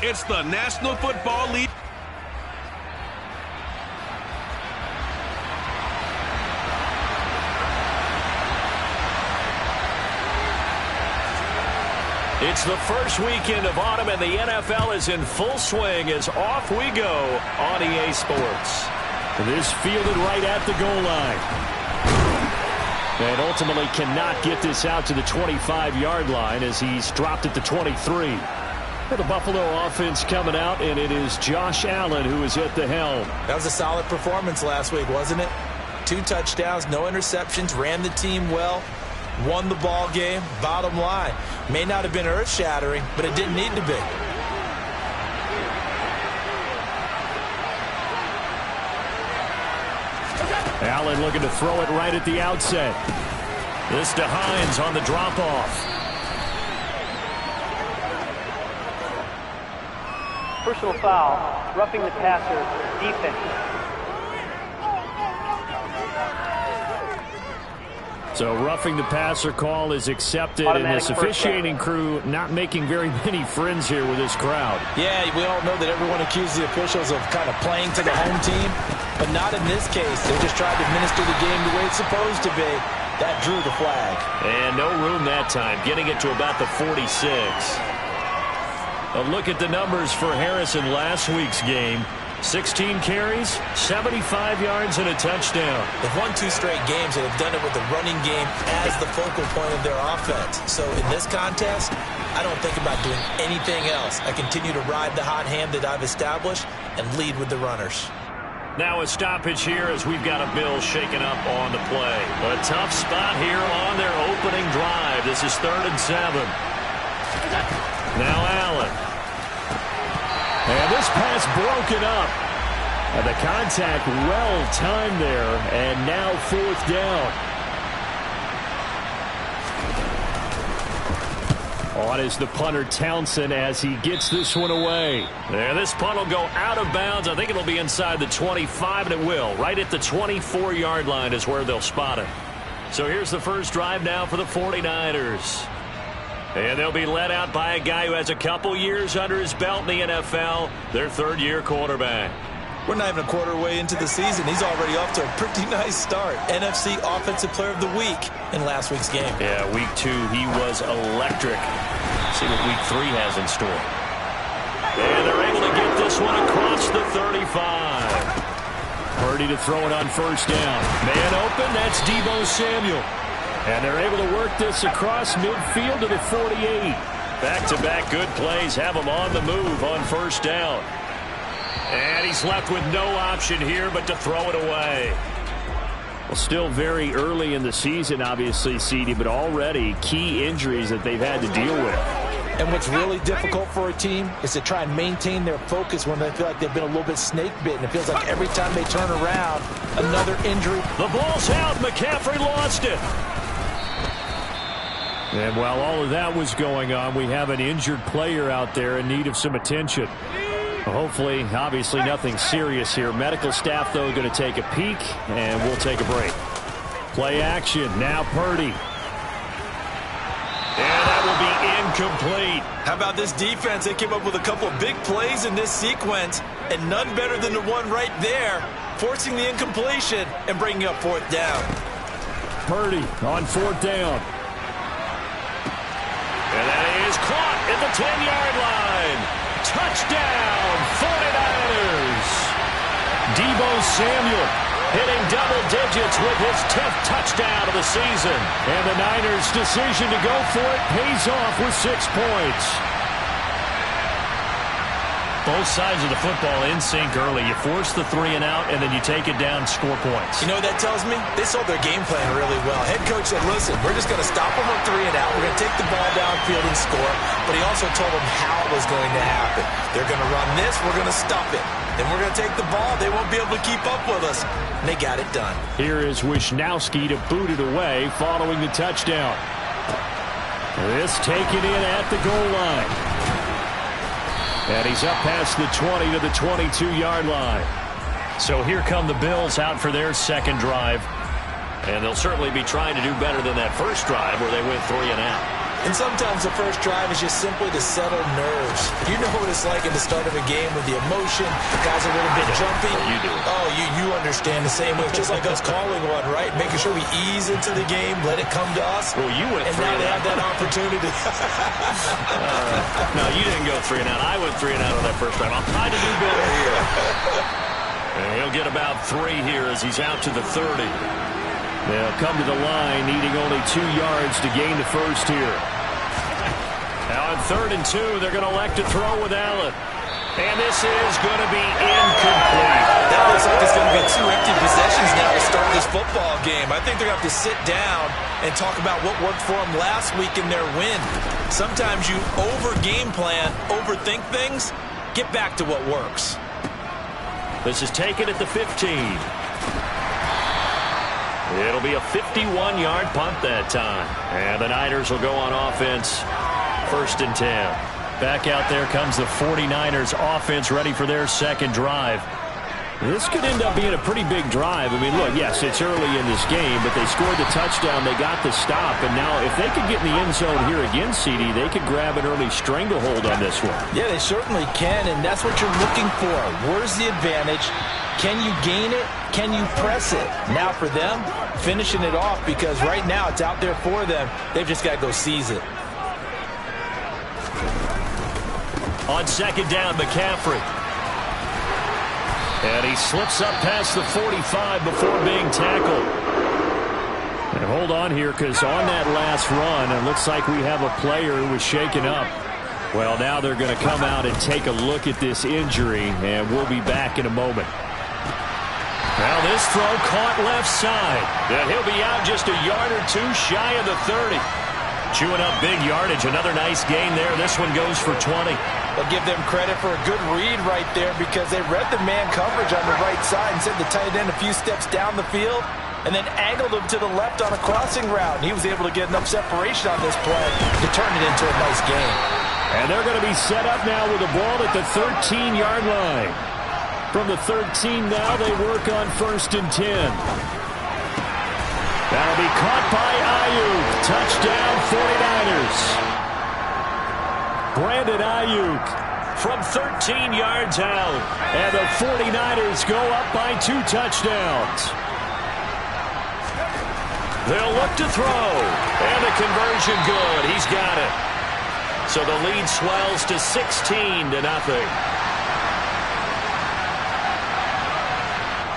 It's the National Football League. It's the first weekend of autumn, and the NFL is in full swing as off we go on EA Sports. This fielded right at the goal line. And ultimately cannot get this out to the 25-yard line as he's dropped at the 23. For the Buffalo offense coming out, and it is Josh Allen who is at the helm. That was a solid performance last week, wasn't it? 2 touchdowns, no interceptions, ran the team well, won the ball game. Bottom line, may not have been earth-shattering, but it didn't need to be. Allen looking to throw it right at the outset. This to Hines on the drop-off. Personal foul, roughing the passer, defense. So roughing the passer call is accepted, and this officiating crew not making very many friends here with this crowd. Yeah, we all know that everyone accuses the officials of kind of playing to the home team, but not in this case. They just tried to administer the game the way it's supposed to be. That drew the flag. And no room that time, getting it to about the 46. A look at the numbers for Harrison last week's game. 16 carries, 75 yards, and a touchdown. They've won 2 straight games, and have done it with the running game as the focal point of their offense. So in this contest, I don't think about doing anything else. I continue to ride the hot hand that I've established and lead with the runners. Now a stoppage here as we've got a Bill shaken up on the play. A tough spot here on their opening drive. This is 3rd and 7. Now Allen. And this pass broken up. And the contact well timed there. And now 4th down. On is the punter Townsend as he gets this one away. There, this punt will go out of bounds. I think it'll be inside the 25, and it will. Right at the 24-yard line is where they'll spot it. So here's the first drive now for the 49ers. And they'll be led out by a guy who has a couple years under his belt in the NFL, their 3rd-year quarterback. We're not even a quarter way into the season. He's already off to a pretty nice start. NFC Offensive Player of the Week in last week's game. Yeah, week 2, he was electric. See what week 3 has in store. And they're able to get this one across the 35. Purdy to throw it on 1st down. Man open, that's Deebo Samuel. And they're able to work this across midfield to the 48. Back-to-back good plays have him on the move on 1st down. And he's left with no option here but to throw it away. Well, still very early in the season, obviously, CD, but already key injuries that they've had to deal with. And what's really difficult for a team is to try and maintain their focus when they feel like they've been a little bit snake-bitten. It feels like every time they turn around, another injury. The ball's out. McCaffrey lost it. And while all of that was going on, we have an injured player out there in need of some attention. Hopefully, obviously, nothing serious here. Medical staff, though, going to take a peek, and we'll take a break. Play action. Now Purdy. And that will be incomplete. How about this defense? They came up with a couple of big plays in this sequence, and none better than the one right there, forcing the incompletion and bringing up 4th down. Purdy on 4th down. And that is caught at the 10-yard line. Touchdown, 49ers. Deebo Samuel hitting double digits with his 10th touchdown of the season. And the Niners' decision to go for it pays off with 6 points. Both sides of the football in sync early. You force the 3 and out, and then you take it down, score points. You know what that tells me? They sold their game plan really well. Head coach said, listen, we're just going to stop them on 3 and out. We're going to take the ball downfield and score. But he also told them how it was going to happen. They're going to run this. We're going to stop it. Then we're going to take the ball. They won't be able to keep up with us. And they got it done. Here is Wisnowski to boot it away following the touchdown. This taken in at the goal line. And he's up past the 20 to the 22-yard line. So here come the Bills out for their 2nd drive. And they'll certainly be trying to do better than that first drive where they went 3 and out. And sometimes the first drive is just simply to settle nerves. You know what it's like at the start of a game with the emotion. Guys are a little bit jumpy. You do. Oh, you understand the same way. Just like us calling one, right? Making sure we ease into the game, let it come to us. Well, you went and now they have that opportunity. No, you didn't go 3 and out. I went 3 and out on that first drive. I'll try to do better here. And he'll get about 3 here as he's out to the 30. They'll come to the line, needing only 2 yards to gain the first here. Now on 3rd and 2, they're going to elect to throw with Allen. And this is going to be incomplete. That looks like it's going to be 2 empty possessions now to start this football game. I think they're going to have to sit down and talk about what worked for them last week in their win. Sometimes you over-game plan, overthink things. Get back to what works. This is taken at the 15. It'll be a 51-yard punt that time. And the Niners will go on offense, 1st and 10. Back out there comes the 49ers offense ready for their second drive. This could end up being a pretty big drive. I mean, look, yes, it's early in this game, but they scored the touchdown. They got the stop. And now if they could get in the end zone here again, CD, they could grab an early stranglehold on this one. Yeah, they certainly can, and that's what you're looking for. Where's the advantage? Can you gain it? Can you press it? Now for them, finishing it off, because right now it's out there for them. They've just got to go seize it. On 2nd down, McCaffrey. And he slips up past the 45 before being tackled. And hold on here, because on that last run, it looks like we have a player who was shaken up. Well, now they're going to come out and take a look at this injury, and we'll be back in a moment. Now this throw caught left side. And he'll be out just a yard or 2 shy of the 30. Chewing up big yardage. Another nice gain there. This one goes for 20. I'll give them credit for a good read right there, because they read the man coverage on the right side and sent the tight end a few steps down the field and then angled him to the left on a crossing route. And he was able to get enough separation on this play to turn it into a nice game. And they're going to be set up now with the ball at the 13-yard line. From the 13 now, they work on 1st and 10. That'll be caught by Ayuk. Touchdown, 49ers. Brandon Ayuk from 13 yards out. And the 49ers go up by 2 touchdowns. They'll look to throw. And the conversion good. He's got it. So the lead swells to 16-0.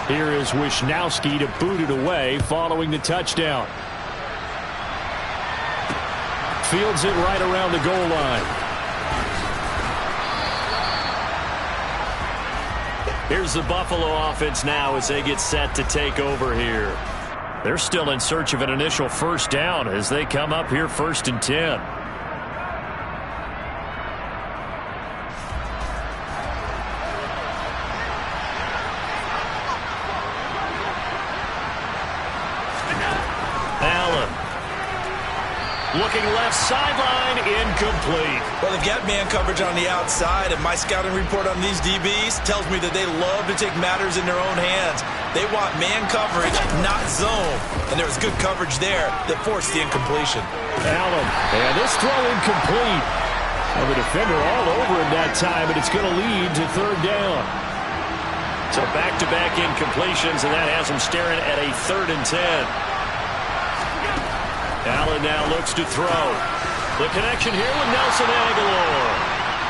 Here is Wisnowski to boot it away following the touchdown. Fields it right around the goal line. Here's the Buffalo offense now as they get set to take over here. They're still in search of an initial first down as they come up here 1st and 10. Looking left sideline, incomplete. Well, they've got man coverage on the outside, and my scouting report on these DBs tells me that they love to take matters in their own hands. They want man coverage, not zone. And there was good coverage there that forced the incompletion. Allen, and this throw incomplete. Well, the defender all over him that time, but it's going to lead to 3rd down. So back-to-back incompletions, and that has them staring at a 3rd and 10. Allen now looks to throw. The connection here with Nelson Agholor.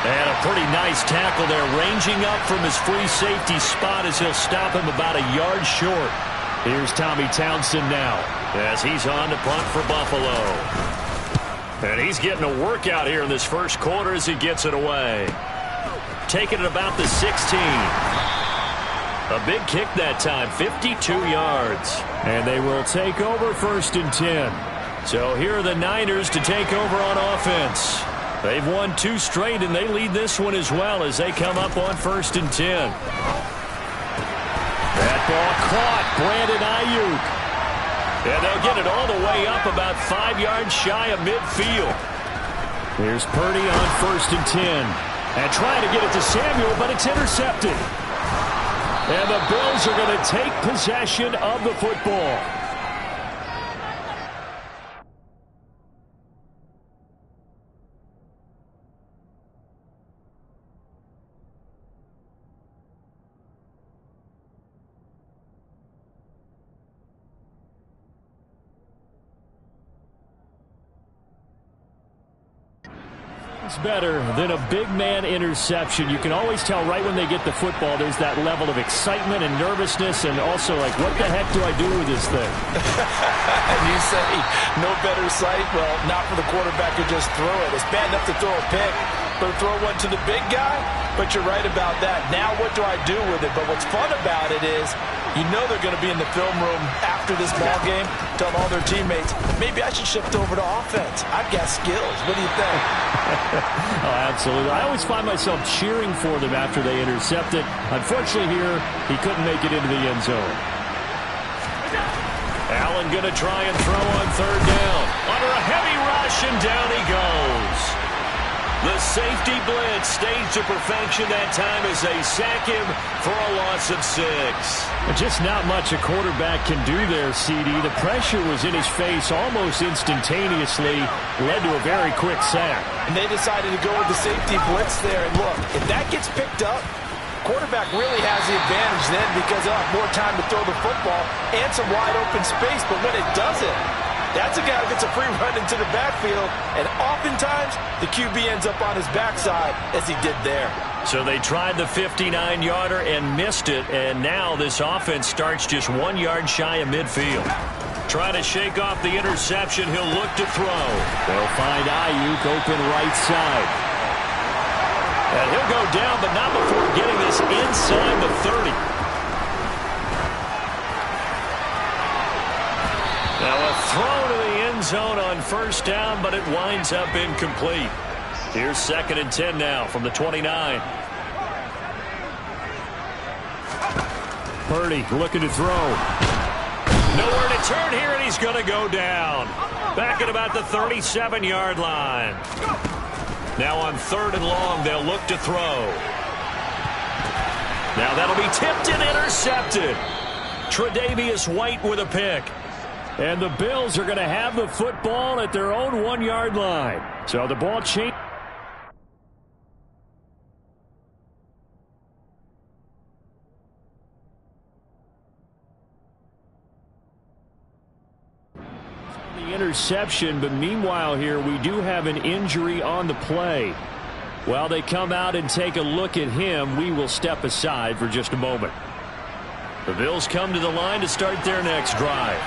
And a pretty nice tackle there, ranging up from his free safety spot as he'll stop him about a yard short. Here's Tommy Townsend now as he's on to punt for Buffalo. And he's getting a workout here in this first quarter as he gets it away. Taking it about the 16. A big kick that time, 52 yards. And they will take over 1st and 10. So here are the Niners to take over on offense. They've won 2 straight, and they lead this one as well as they come up on 1st and 10. That ball caught. Brandon Ayuk. And they'll get it all the way up about 5 yards shy of midfield. Here's Purdy on 1st and 10. And trying to get it to Samuel, but it's intercepted. And the Bills are going to take possession of the football. It's better than a big man interception. You can always tell right when they get the football, there's that level of excitement and nervousness, and also like, what the heck do I do with this thing? And you say, no better sight? Well, not for the quarterback who just throw it. It's bad enough to throw a pick, but to throw one to the big guy? But you're right about that. Now what do I do with it? But what's fun about it is, you know they're going to be in the film room after this ball game, telling all their teammates, maybe I should shift over to offense. I've got skills. What do you think? Oh, absolutely. I always find myself cheering for them after they intercept it. Unfortunately here, he couldn't make it into the end zone. Allen going to try and throw on third down. Under a heavy rush, and down he goes. The safety blitz staged to perfection that time as they sack him for a loss of 6. Just not much a quarterback can do there, CD. The pressure was in his face almost instantaneously, led to a very quick sack. And they decided to go with the safety blitz there. And look, if that gets picked up, quarterback really has the advantage then because they'll have more time to throw the football and some wide open space. But when it doesn't, that's a guy who gets a free run into the backfield, and oftentimes the QB ends up on his backside as he did there. So they tried the 59-yarder and missed it, and now this offense starts just 1 yard shy of midfield. Trying to shake off the interception, he'll look to throw. They'll find Ayuk open right side. And he'll go down, but not before getting this inside the 30. Now a throw to the end zone on first down, but it winds up incomplete. Here's 2nd and 10 now from the 29. Purdy looking to throw. Nowhere to turn here, and he's going to go down. Back at about the 37-yard line. Now on 3rd and long, they'll look to throw. Now that'll be tipped and intercepted. Tre'Davious White with a pick. And the Bills are going to have the football at their own 1 yard line. So the ball changed. The interception, but meanwhile here we do have an injury on the play. While they come out and take a look at him, we will step aside for just a moment. The Bills come to the line to start their next drive.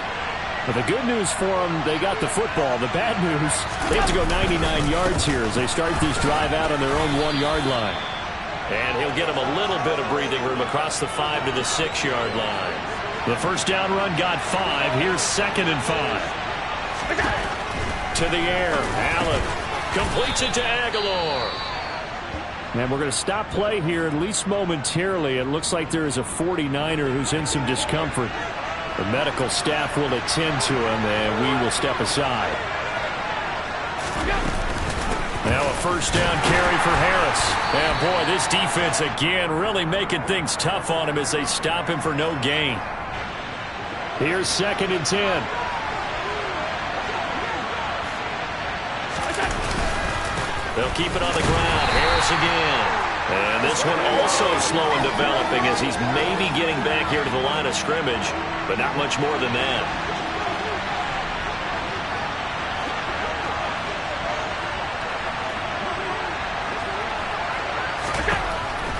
But the good news for them, they got the football. The bad news, they have to go 99 yards here as they start this drive out on their own 1 yard line. And he'll get them a little bit of breathing room across the 5 to the 6 yard line. The first down run got 5. Here's 2nd and 5. To the air, Allen completes it to Aguilar. And we're going to stop play here, at least momentarily. It looks like there is a 49er who's in some discomfort. The medical staff will attend to him, and we will step aside. Now a first down carry for Harris. And boy, this defense again really making things tough on him as they stop him for no gain. Here's 2nd and 10. They'll keep it on the ground. Harris again. And this one also slow in developing as he's maybe getting back here to the line of scrimmage, but not much more than that.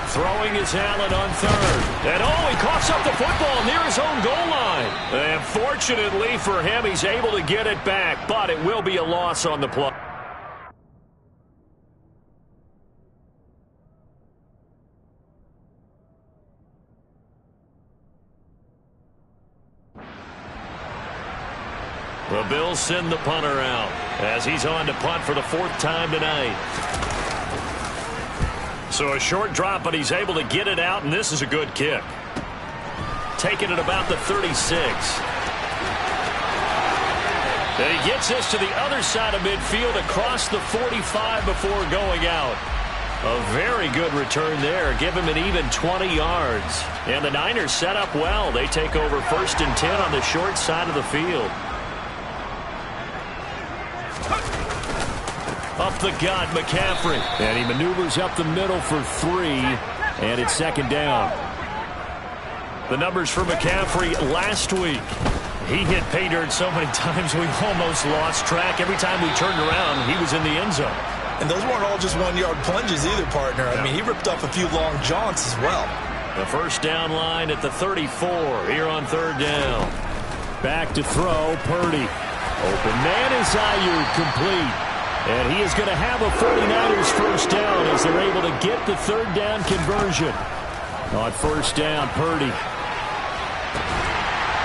Throwing is Allen on 3rd. And he coughs up the football near his own goal line. And fortunately for him, he's able to get it back, but it will be a loss on the play. The Bills send the punter out as he's on to punt for the 4th time tonight. So a short drop, but he's able to get it out, and this is a good kick. Taking it about the 36. And he gets this to the other side of midfield across the 45 before going out. A very good return there. Give him an even 20 yards. And the Niners set up well. They take over 1st and 10 on the short side of the field. Up the gut, McCaffrey. And he maneuvers up the middle for 3. And it's 2nd down. The numbers for McCaffrey last week. He hit pay dirt so many times we almost lost track. Every time we turned around, he was in the end zone. And those weren't all just one-yard plunges either, partner. I mean, he ripped off a few long jaunts as well. The first down line at the 34 here on third down. Back to throw, Purdy. Open man is Ayuk, complete. And he is going to have a 49ers first down as they're able to get the third down conversion. On first down, Purdy.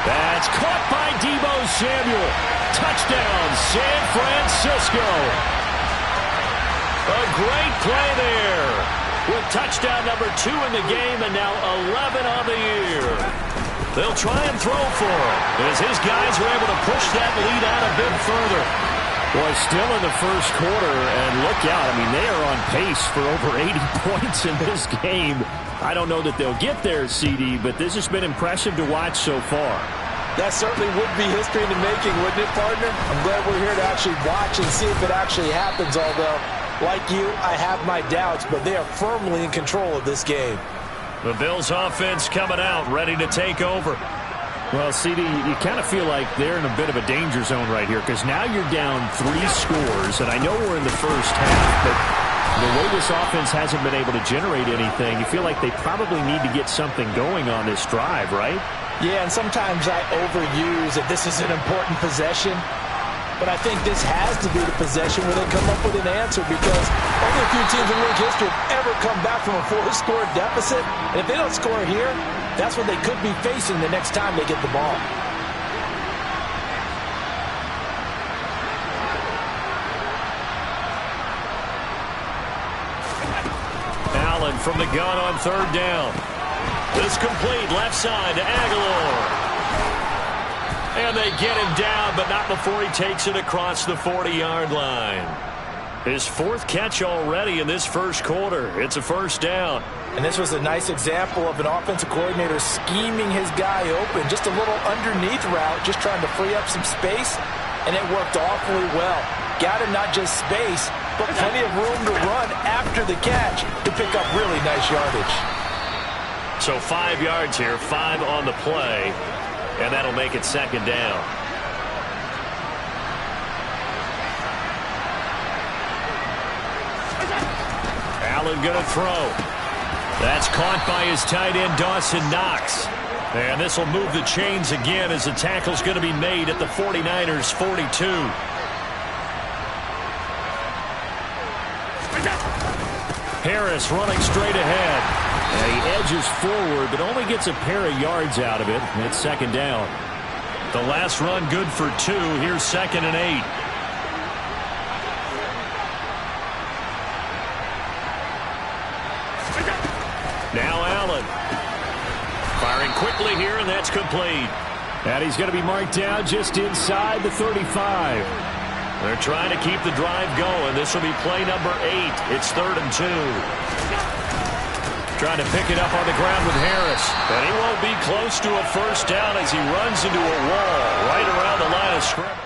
That's caught by Deebo Samuel. Touchdown, San Francisco. A great play there. With touchdown number 2 in the game and now 11 on the year. They'll try and throw for it as his guys are able to push that lead out a bit further. Boy, still in the first quarter, and look out. I mean, they are on pace for over 80 points in this game. I don't know that they'll get there, CD, but this has been impressive to watch so far. That certainly would be history in the making, wouldn't it, partner? I'm glad we're here to actually watch and see if it actually happens, although, like you, I have my doubts, but they are firmly in control of this game. The Bills offense coming out, ready to take over. Well, CD, you kind of feel like they're in a bit of a danger zone right here because now you're down 3 scores, and I know we're in the first half, but the way this offense hasn't been able to generate anything, you feel like they probably need to get something going on this drive, right? Yeah, and sometimes I overuse that this is an important possession, but I think this has to be the possession where they come up with an answer because only a few teams in league history have ever come back from a 4-score deficit, and if they don't score here, that's what they could be facing the next time they get the ball. Allen from the gun on third down. This complete left side to Aguilar. And they get him down, but not before he takes it across the 40-yard line. His 4th catch already in this first quarter. It's a first down. And this was a nice example of an offensive coordinator scheming his guy open. Just a little underneath route, just trying to free up some space, and it worked awfully well. Got him not just space, but plenty of room to run after the catch to pick up really nice yardage. So 5 yards here, 5 on the play, and that'll make it second down. Allen going to throw. That's caught by his tight end, Dawson Knox. And this will move the chains again as the tackle's going to be made at the 49ers' 42. Harris running straight ahead. And he edges forward, but only gets a pair of yards out of it. And it's second down. The last run good for 2. Here's 2nd and 8. Now Allen. Firing quickly here, and that's complete. And he's going to be marked down just inside the 35. They're trying to keep the drive going. This will be play number 8. It's 3rd and 2. Trying to pick it up on the ground with Harris. And he won't be close to a first down as he runs into a wall right around the line of scrimmage.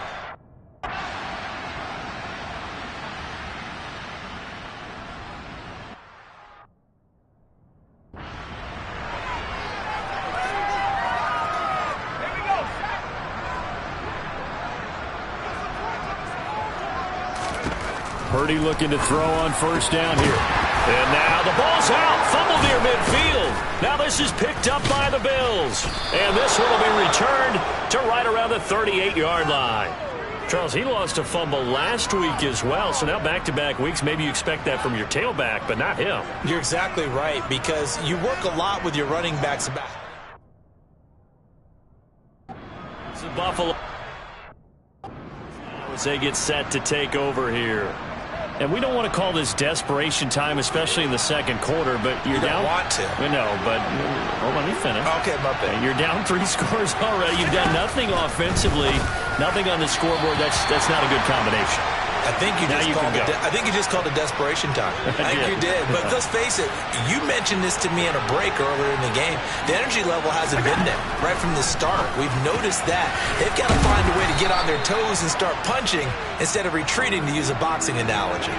Purdy looking to throw on first down here. And now the ball's out. Fumble near midfield. Now this is picked up by the Bills. And this one will be returned to right around the 38-yard line. Charles, he lost a fumble last week as well. So now back-to-back weeks, maybe you expect that from your tailback, but not him. You're exactly right because you work a lot with your running backs back. It's a Buffalo. As they get set to take over here. And we don't want to call this desperation time, especially in the second quarter, but you're down. You don't want to. No, but hold on, let me finish. Okay, my bad. You're down 3 scores already. You've done nothing offensively, nothing on the scoreboard. That's not a good combination. I think you just called it desperation time. I think you did. But let's face it, you mentioned this to me in a break earlier in the game. The energy level hasn't been there right from the start. We've noticed that. They've got to find a way to get on their toes and start punching instead of retreating, to use a boxing analogy.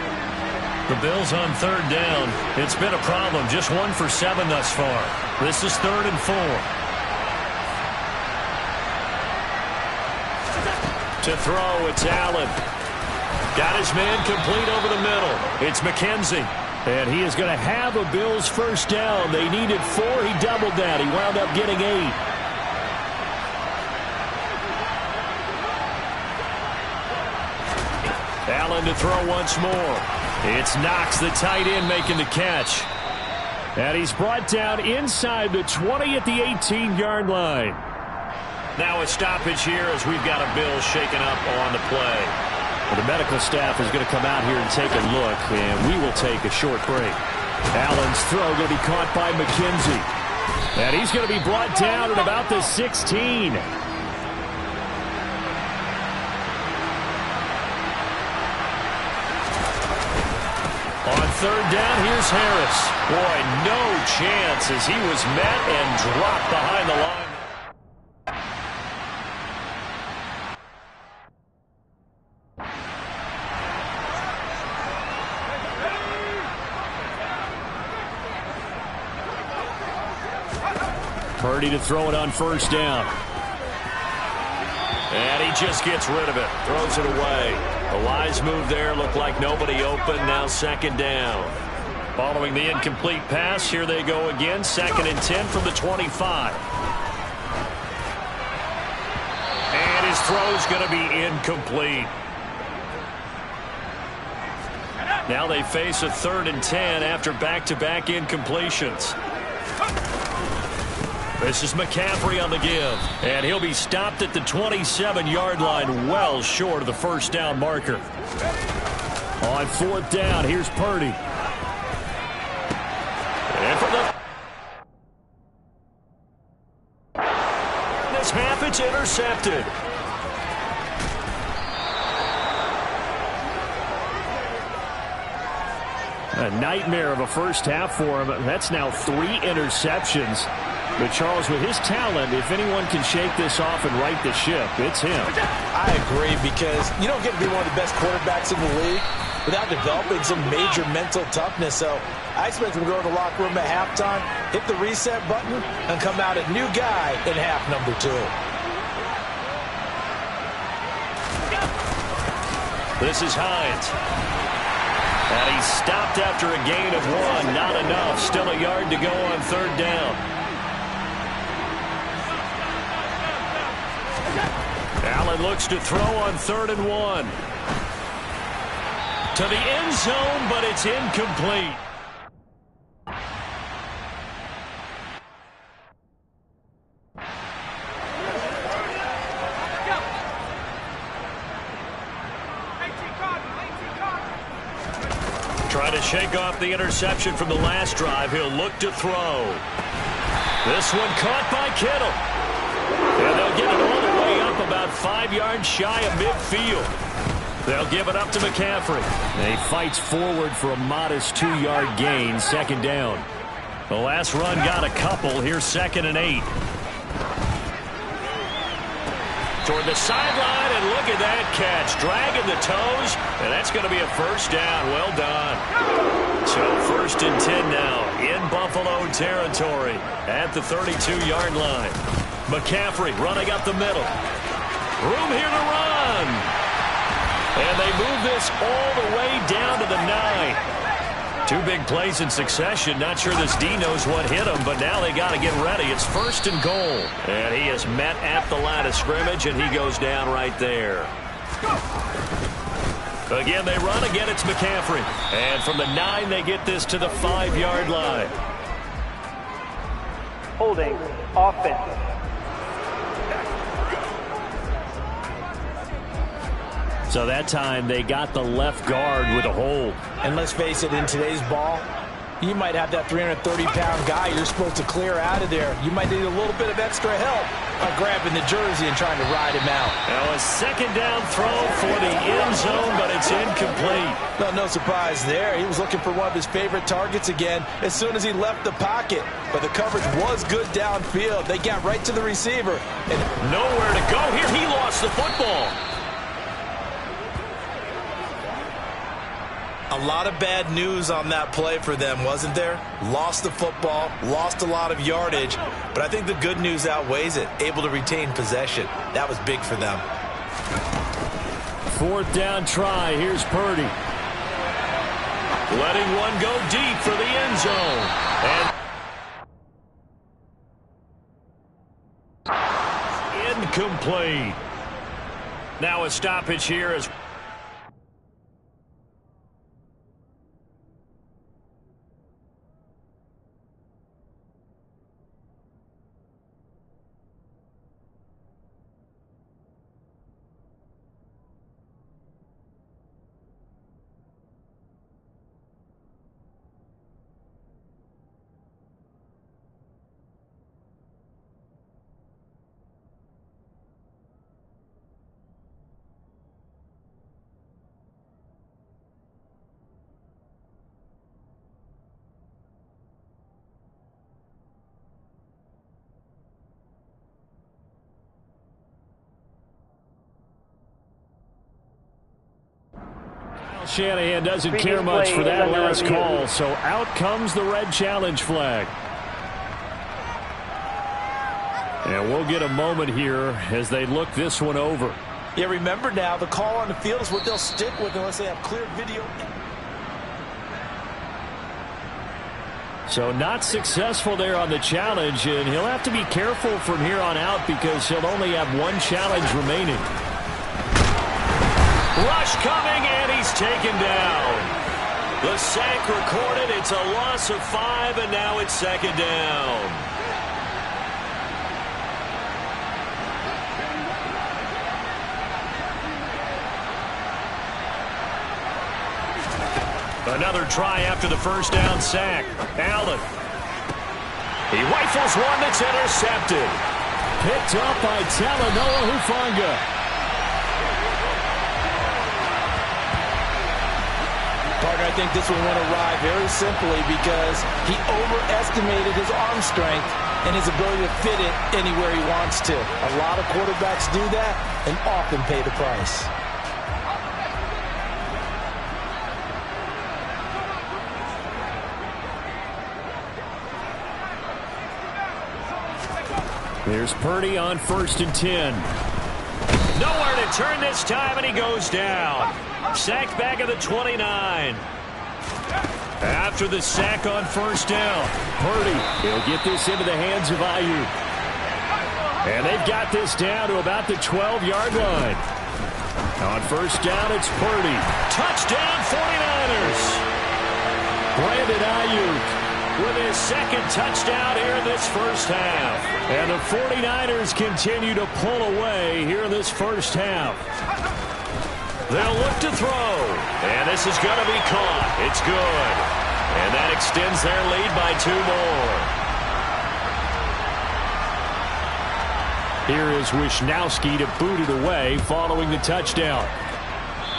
The Bills on third down. It's been a problem. Just 1 for 7 thus far. This is 3rd and 4. To throw, it's Allen. Got his man complete over the middle. It's McKenzie. And he is going to have a Bills first down. They needed 4. He doubled that. He wound up getting 8. Allen to throw once more. It's Knox, the tight end, making the catch. And he's brought down inside the 20 at the 18-yard line. Now a stoppage here as we've got a Bills shaken up on the play. Well, the medical staff is going to come out here and take a look, and we will take a short break. Allen's throw going to be caught by McKenzie. And he's going to be brought down at about the 16. On third down, here's Harris. Boy, no chance as he was met and dropped behind the line. Purdy to throw it on first down. And he just gets rid of it. Throws it away. A wise move there. Looked like nobody open. Now second down. Following the incomplete pass, here they go again. 2nd and 10 from the 25. And his throw's going to be incomplete. Now they face a 3rd and 10 after back-to-back incompletions. This is McCaffrey on the give, and he'll be stopped at the 27-yard line, well short of the first down marker. On 4th down, here's Purdy. And for this half, it's intercepted. A nightmare of a first half for him. That's now 3 interceptions. But, Charles, with his talent, if anyone can shake this off and right the ship, it's him. I agree, because you don't get to be one of the best quarterbacks in the league without developing some major mental toughness. So I expect him to go to the locker room at halftime, hit the reset button, and come out a new guy in half number 2. This is Hines. And he's stopped after a gain of 1. Not enough. Still a yard to go on 3rd down. Allen looks to throw on 3rd and 1. To the end zone, but it's incomplete. Trying to shake off the interception from the last drive. He'll look to throw. This one caught by Kittle. And they'll get it all the way up about 5 yards shy of midfield. They'll give it up to McCaffrey. And he fights forward for a modest 2-yard gain, 2nd down. The last run got a couple. Here's 2nd and 8. Toward the sideline, and look at that catch. Dragging the toes, and that's going to be a first down. Well done. So 1st and 10 now in Buffalo territory at the 32-yard line. McCaffrey running up the middle. Room here to run. And they move this all the way down to the 9. 2 big plays in succession. Not sure this D knows what hit him, but now they got to get ready. It's 1st and goal. And he is met at the line of scrimmage, and he goes down right there. Again, they run. Again, it's McCaffrey. And from the 9, they get this to the 5-yard line. Holding, offense. So that time they got the left guard with a hold. And let's face it, in today's ball, you might have that 330-pound guy you're supposed to clear out of there. You might need a little bit of extra help by grabbing the jersey and trying to ride him out. Now a 2nd down throw for the end zone, but it's incomplete. No surprise there. He was looking for one of his favorite targets again as soon as he left the pocket. But the coverage was good downfield. They got right to the receiver. And nowhere to go here. He lost the football. A lot of bad news on that play for them, wasn't there? Lost the football, lost a lot of yardage, but I think the good news outweighs it. Able to retain possession. That was big for them. 4th down try. Here's Purdy. Letting one go deep for the end zone. And incomplete. Now a stoppage here as Shanahan doesn't care much for that last call, so out comes the red challenge flag. And we'll get a moment here as they look this one over. Yeah, remember now, the call on the field is what they'll stick with unless they have clear video. So not successful there on the challenge, and he'll have to be careful from here on out because he'll only have one challenge remaining. Rush coming, and he's taken down. The sack recorded. It's a loss of 5, and now it's 2nd down. Another try after the 1st down sack. Allen. He rifles one that's intercepted. Picked up by Talanoa Hufanga. I think this one went awry very simply because he overestimated his arm strength and his ability to fit it anywhere he wants to. A lot of quarterbacks do that and often pay the price. Here's Purdy on 1st and 10. Nowhere to turn this time, and he goes down. Sacked back at the 29. After the sack on 1st down, Purdy, he'll get this into the hands of Ayuk. And they've got this down to about the 12-yard line. On 1st down, it's Purdy. Touchdown, 49ers. Brandon Ayuk with his 2nd touchdown here in this 1st half. And the 49ers continue to pull away here in this 1st half. They'll look to throw, and this is going to be caught. It's good, and that extends their lead by 2 more. Here is Wisnowski to boot it away following the touchdown.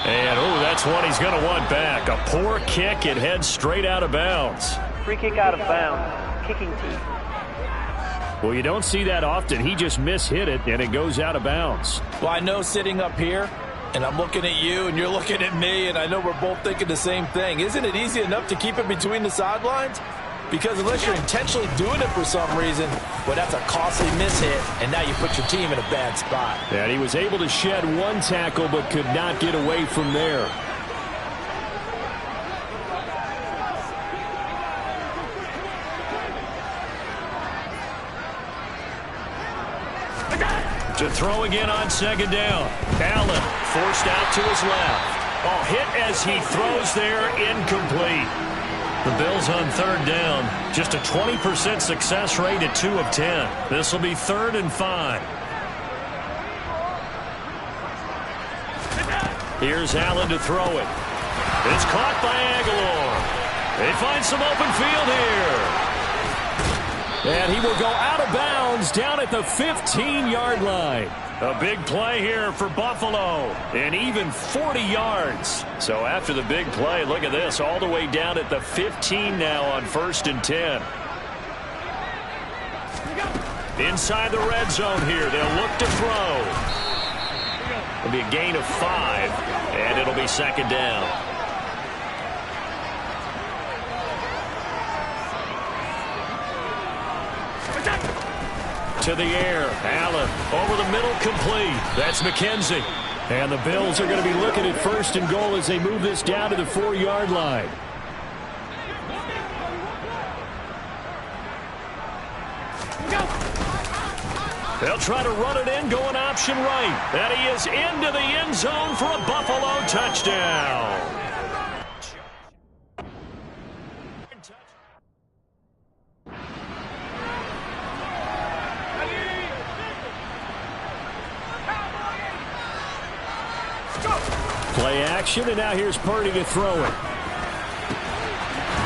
And, oh, that's one he's going to want back. A poor kick. It heads straight out of bounds. Free kick out of bounds. Kicking team. Well, you don't see that often. He just mishit it, and it goes out of bounds. Well, I know sitting up here, and I'm looking at you, and you're looking at me, and I know we're both thinking the same thing. Isn't it easy enough to keep it between the sidelines? Because unless you're intentionally doing it for some reason, well, that's a costly mishit, and now you put your team in a bad spot. And he was able to shed one tackle, but could not get away from there. To throw again on 2nd down. Allen forced out to his left. Oh, hit as he throws there, incomplete. The Bills on 3rd down. Just a 20% success rate at 2 of 10. This will be 3rd and 5. Here's Allen to throw it. It's caught by Aguilar. They find some open field here. And he will go out of bounds down at the 15-yard line. A big play here for Buffalo, and even 40 yards. So after the big play, look at this, all the way down at the 15 now on 1st and 10. Inside the red zone here, they'll look to throw. It'll be a gain of 5, and it'll be 2nd down. To the air. Allen over the middle, complete. That's McKenzie. And the Bills are going to be looking at 1st and goal as they move this down to the 4-yard line. They'll try to run it in, going option right. And he is into the end zone for a Buffalo touchdown. Play action, and now here's Purdy to throw it.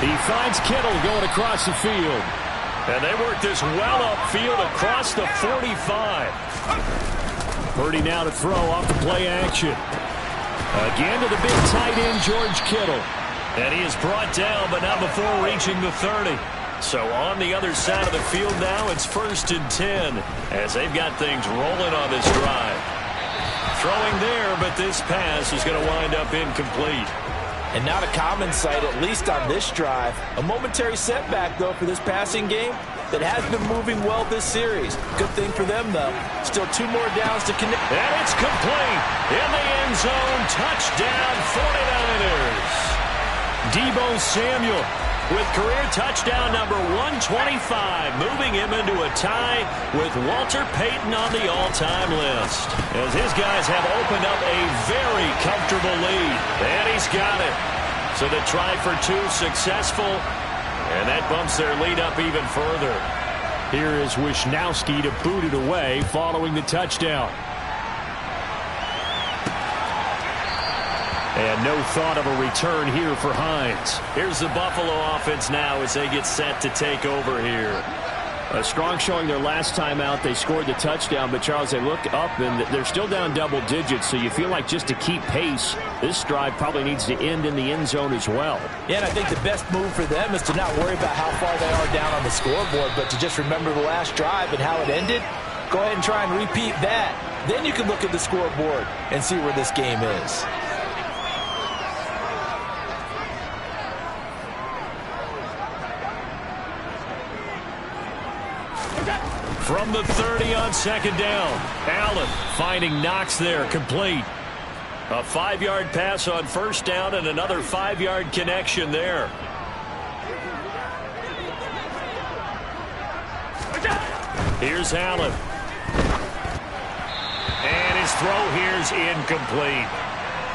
He finds Kittle going across the field. And they work this well upfield across the 45. Purdy now to throw off the play action. Again to the big tight end, George Kittle. And he is brought down, but not before reaching the 30. So on the other side of the field now, it's 1st and 10 as they've got things rolling on this drive. Throwing there, but this pass is going to wind up incomplete. And not a common sight, at least on this drive. A momentary setback, though, for this passing game that has been moving well this series. Good thing for them, though. Still 2 more downs to connect. And it's complete. In the end zone, touchdown 49ers. Deebo Samuel with career touchdown number 125, moving him into a tie with Walter Payton on the all-time list, as his guys have opened up a very comfortable lead. And he's got it. So the try for 2 successful, and that bumps their lead up even further. Here is Wisnowski to boot it away following the touchdown. And no thought of a return here for Hines. Here's the Buffalo offense now as they get set to take over here. A strong showing their last time out. They scored the touchdown, but Charles, they look up and they're still down double digits, so you feel like just to keep pace, this drive probably needs to end in the end zone as well. Yeah, and I think the best move for them is to not worry about how far they are down on the scoreboard, but to just remember the last drive and how it ended. Go ahead and try and repeat that. Then you can look at the scoreboard and see where this game is. From the 30 on 2nd down, Allen finding Knox there, complete. A 5-yard pass on 1st down and another 5-yard connection there. Here's Allen. And his throw here's incomplete.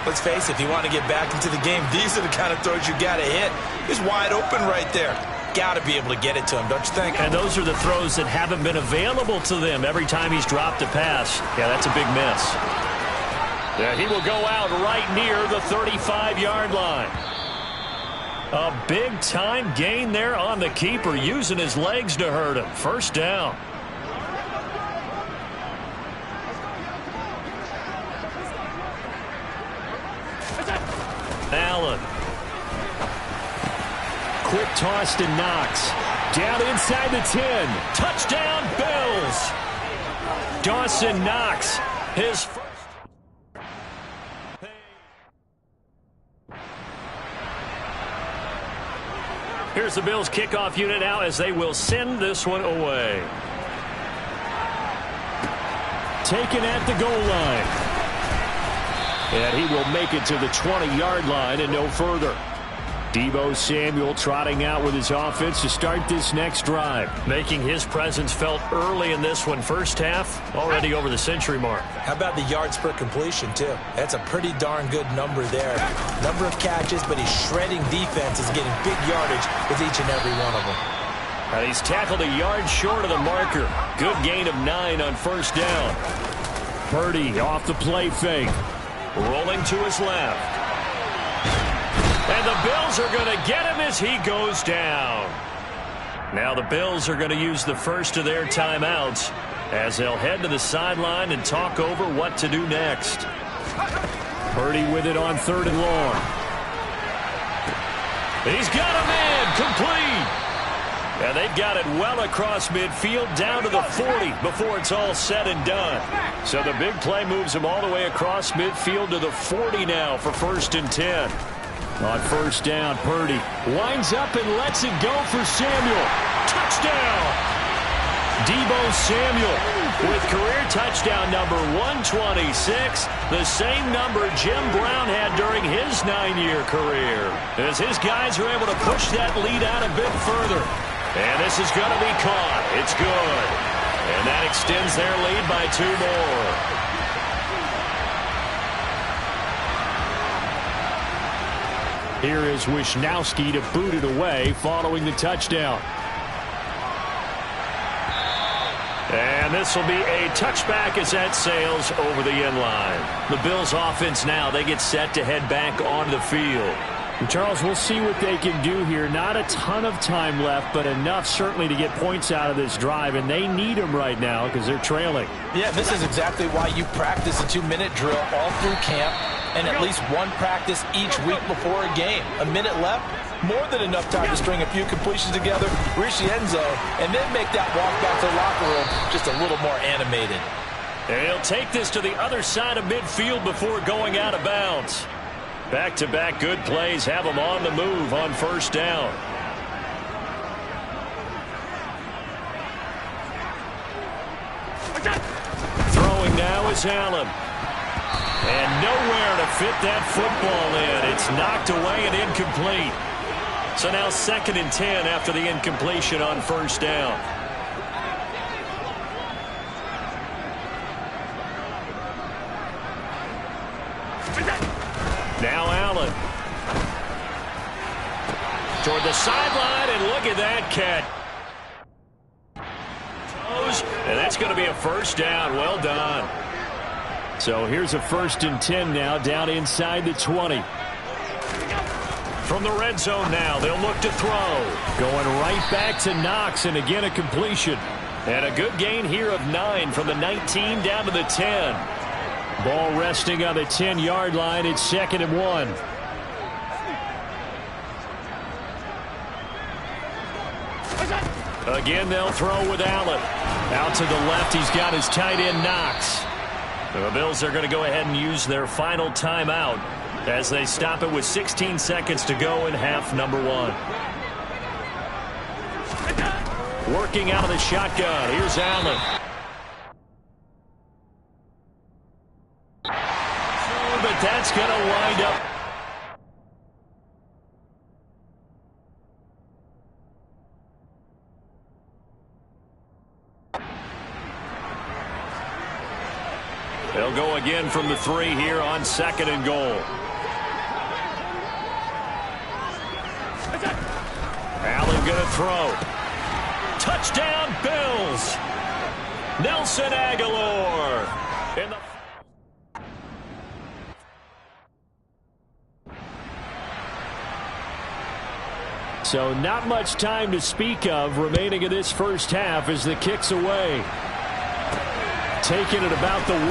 Let's face it, if you want to get back into the game, these are the kind of throws you got to hit. He's wide open right there. Got to be able to get it to him, don't you think? And those are the throws that haven't been available to them every time he's dropped a pass. Yeah, that's a big miss. Yeah, he will go out right near the 35-yard line. A big-time gain there on the keeper, using his legs to hurt him. 1st down. Allen. Quick toss to Knox. Down inside the 10. Touchdown, Bills. Dawson Knox, his first. Here's the Bills kickoff unit now as they will send this one away. Taken at the goal line. And he will make it to the 20-yard line and no further. Deebo Samuel trotting out with his offense to start this next drive. Making his presence felt early in this one. 1st half, already over the century mark. How about the yards per completion, too? That's a pretty darn good number there. Number of catches, but he's shredding defenses, getting big yardage with each and every one of them. And he's tackled a yard short of the marker. Good gain of 9 on 1st down. Purdy off the play fake. Rolling to his left. And the Bills are going to get him as he goes down. Now the Bills are going to use the first of their timeouts as they'll head to the sideline and talk over what to do next. Purdy with it on 3rd and long. He's got a man, complete. And they've got it well across midfield down to the 40 before it's all said and done. So the big play moves him all the way across midfield to the 40 now for 1st and 10. On 1st down, Purdy winds up and lets it go for Samuel. Touchdown! Deebo Deebo Samuel with career touchdown number 126, the same number Jim Brown had during his 9-year career, as his guys are able to push that lead out a bit further. And this is going to be caught. It's good. And that extends their lead by 2 more. Here is Wisnowski to boot it away following the touchdown. And this will be a touchback as that sails over the end line. The Bills offense now, they get set to head back onto the field. And Charles, we'll see what they can do here. Not a ton of time left, but enough certainly to get points out of this drive, and they need them right now because they're trailing. Yeah, this is exactly why you practice a 2-minute drill all through camp and at least one practice each week before a game. A minute left, more than enough time to string a few completions together, reach the end zone, and then make that walk back to the locker room just a little more animated. And he'll take this to the other side of midfield before going out of bounds. Back-to-back good plays have them on the move on first down. Throwing now is Allen. And nowhere to fit that football in. It's knocked away and incomplete. So now 2nd and 10 after the incompletion on first down. Now Allen. Toward the sideline, and look at that catch. And that's going to be a first down. Well done. So here's a 1st and 10 now, down inside the 20. From the red zone now, they'll look to throw. Going right back to Knox, and again a completion. And a good gain here of 9 from the 19 down to the 10. Ball resting on the 10-yard line. It's 2nd and 1. Again, they'll throw with Allen. Out to the left, he's got his tight end, Knox. The Bills are going to go ahead and use their final timeout as they stop it with 16 seconds to go in half number 1. Working out of the shotgun. Here's Allen. But that's going to wind up. They'll go again from the 3 here on 2nd and goal. Allen going to throw. Touchdown, Bills. Nelson Agholor. In the So not much time to speak of remaining in this first half as the kick's away. Taking it about the 1.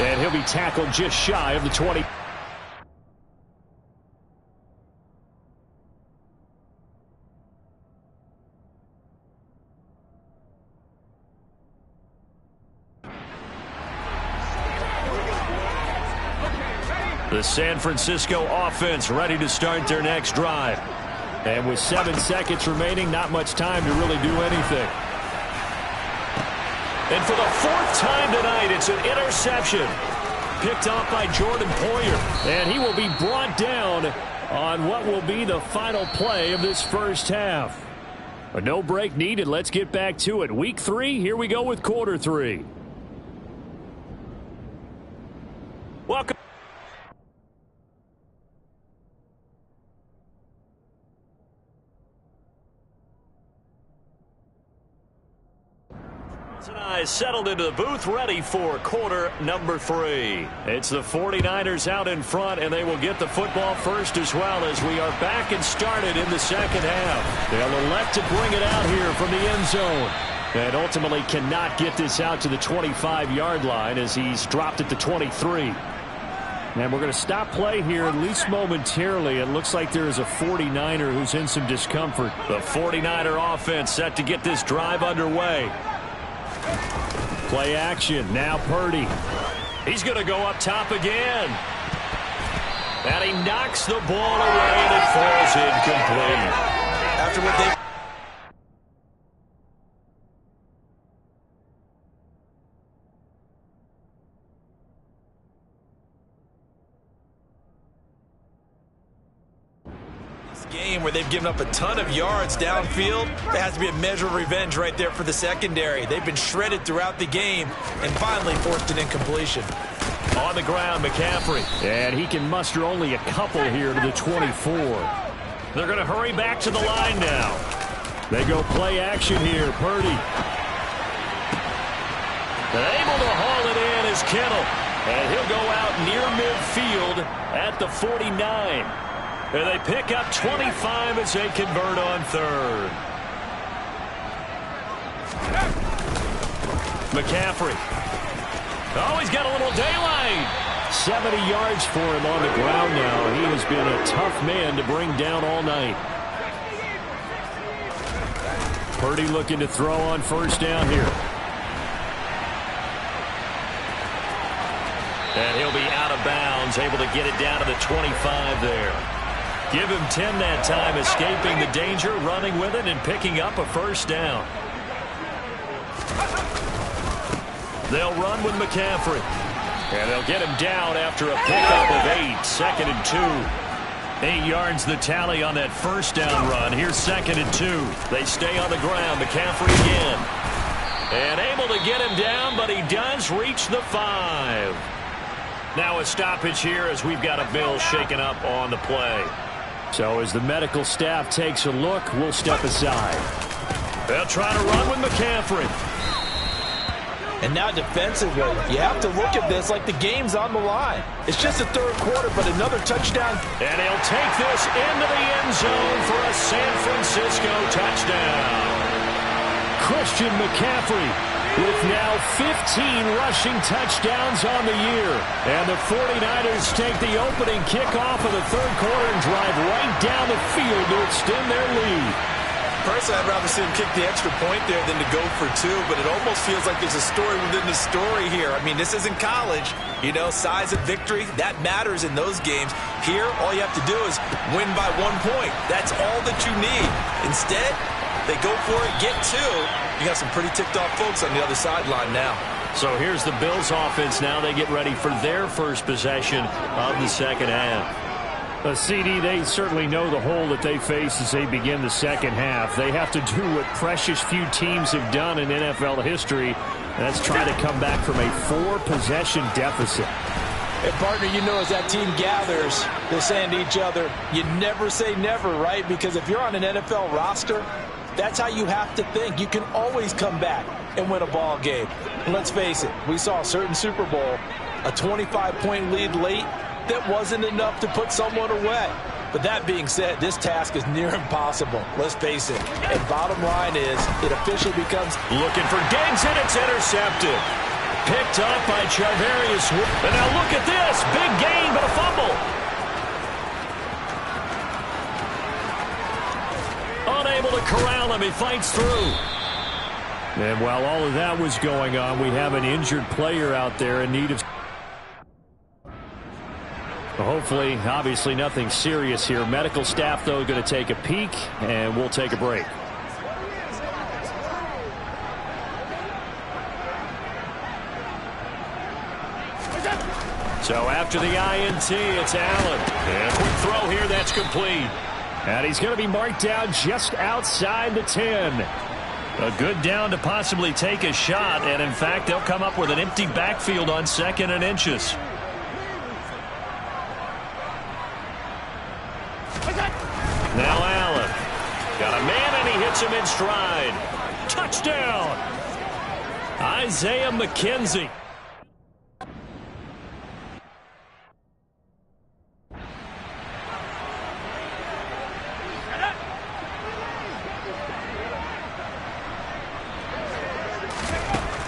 And he'll be tackled just shy of the 20. The San Francisco offense ready to start their next drive. And with 7 seconds remaining, not much time to really do anything. And for the 4th time tonight, it's an interception. Picked off by Jordan Poyer. And he will be brought down on what will be the final play of this first half. But no break needed. Let's get back to it. Week 3, here we go with quarter 3. Welcome. And I settled into the booth ready for quarter number 3. It's the 49ers out in front, and they will get the football first as well as we are back and started in the second half. They'll elect to bring it out here from the end zone. And ultimately cannot get this out to the 25-yard line as he's dropped it to 23. And we're going to stop play here at least momentarily. It looks like there is a 49er who's in some discomfort. The 49er offense set to get this drive underway. Play action. Now Purdy. He's going to go up top again. And he knocks the ball away, and it falls incomplete. After what they game where they've given up a ton of yards downfield. There has to be a measure of revenge right there for the secondary. They've been shredded throughout the game and finally forced an incompletion. On the ground, McCaffrey. And he can muster only a couple here to the 24. They're going to hurry back to the line now. They go play action here. Purdy. Able to haul it in is Kittle. And he'll go out near midfield at the 49. And they pick up 25 as they convert on third. McCaffrey. Oh, he's got a little daylight. 70 yards for him on the ground now. He has been a tough man to bring down all night. Purdy looking to throw on first down here. And he'll be out of bounds, able to get it down to the 25 there. Give him 10 that time, escaping the danger, running with it, and picking up a first down. They'll run with McCaffrey. And they'll get him down after a pickup of 8, 2nd and 2. 8 yards the tally on that first down run. Here's 2nd and 2. They stay on the ground. McCaffrey again. And able to get him down, but he does reach the 5. Now a stoppage here as we've got a Bill shaken up on the play. So as the medical staff takes a look, we'll step aside. They'll try to run with McCaffrey. And now defensively, you have to look at this like the game's on the line. It's just the third quarter, but another touchdown. And he'll take this into the end zone for a San Francisco touchdown. Christian McCaffrey with now 15 rushing touchdowns on the year. And the 49ers take the opening kickoff of the third quarter and drive right down the field to extend their lead. Personally, I'd rather see him kick the extra point there than to go for 2, but it almost feels like there's a story within the story here. I mean, this isn't college. You know, size of victory, that matters in those games. Here, all you have to do is win by 1 point. That's all that you need. Instead, they go for it, get 2. You got some pretty ticked-off folks on the other sideline now. So here's the Bills offense now. They get ready for their first possession of the second half. CD, they certainly know the hole that they face as they begin the second half. They have to do what precious few teams have done in NFL history, and that's try to come back from a 4-possession deficit. And, partner, you know as that team gathers, they're saying to each other, you never say never, right? Because if you're on an NFL roster, that's how you have to think. You can always come back and win a ball game. And let's face it, we saw a certain Super Bowl, a 25-point lead late, that wasn't enough to put someone away. But that being said, this task is near impossible. Let's face it. And bottom line is, it officially becomes... Looking for Diggs, and it's intercepted. Picked up by Charvarius. And now look at this. Big gain, but a fumble. Unable to corral him. He fights through. And while all of that was going on, we have an injured player out there in need of... Hopefully, obviously nothing serious here. Medical staff, though, going to take a peek, and we'll take a break. So after the INT, it's Allen. And a quick throw here, that's complete. And he's going to be marked down just outside the 10. A good down to possibly take a shot, and in fact, they'll come up with an empty backfield on 2nd and inches. Now Allen. Got a man, and he hits him in stride. Touchdown! Isaiah McKenzie.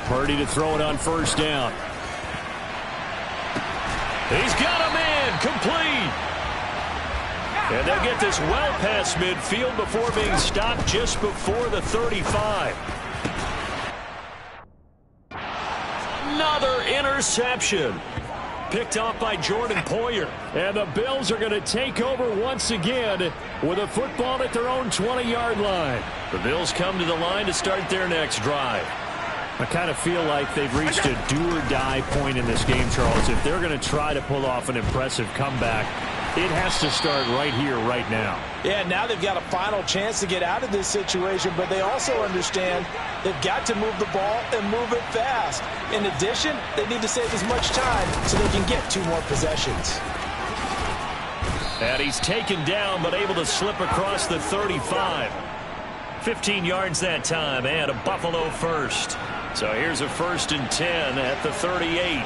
Purdy to throw it on first down. He's got a man, complete. And they'll get this well past midfield before being stopped just before the 35. Another interception. Picked off by Jordan Poyer. And the Bills are going to take over once again with a football at their own 20-yard line. The Bills come to the line to start their next drive. I kind of feel like they've reached a do-or-die point in this game, Charles. If they're going to try to pull off an impressive comeback, It has to start right here, right now. Yeah, now they've got a final chance to get out of this situation, but they also understand they've got to move the ball and move it fast. In addition, they need to save as much time so they can get 2 more possessions. And he's taken down, but able to slip across the 35. 15 yards that time, and a Buffalo first. So here's a 1st and 10 at the 38.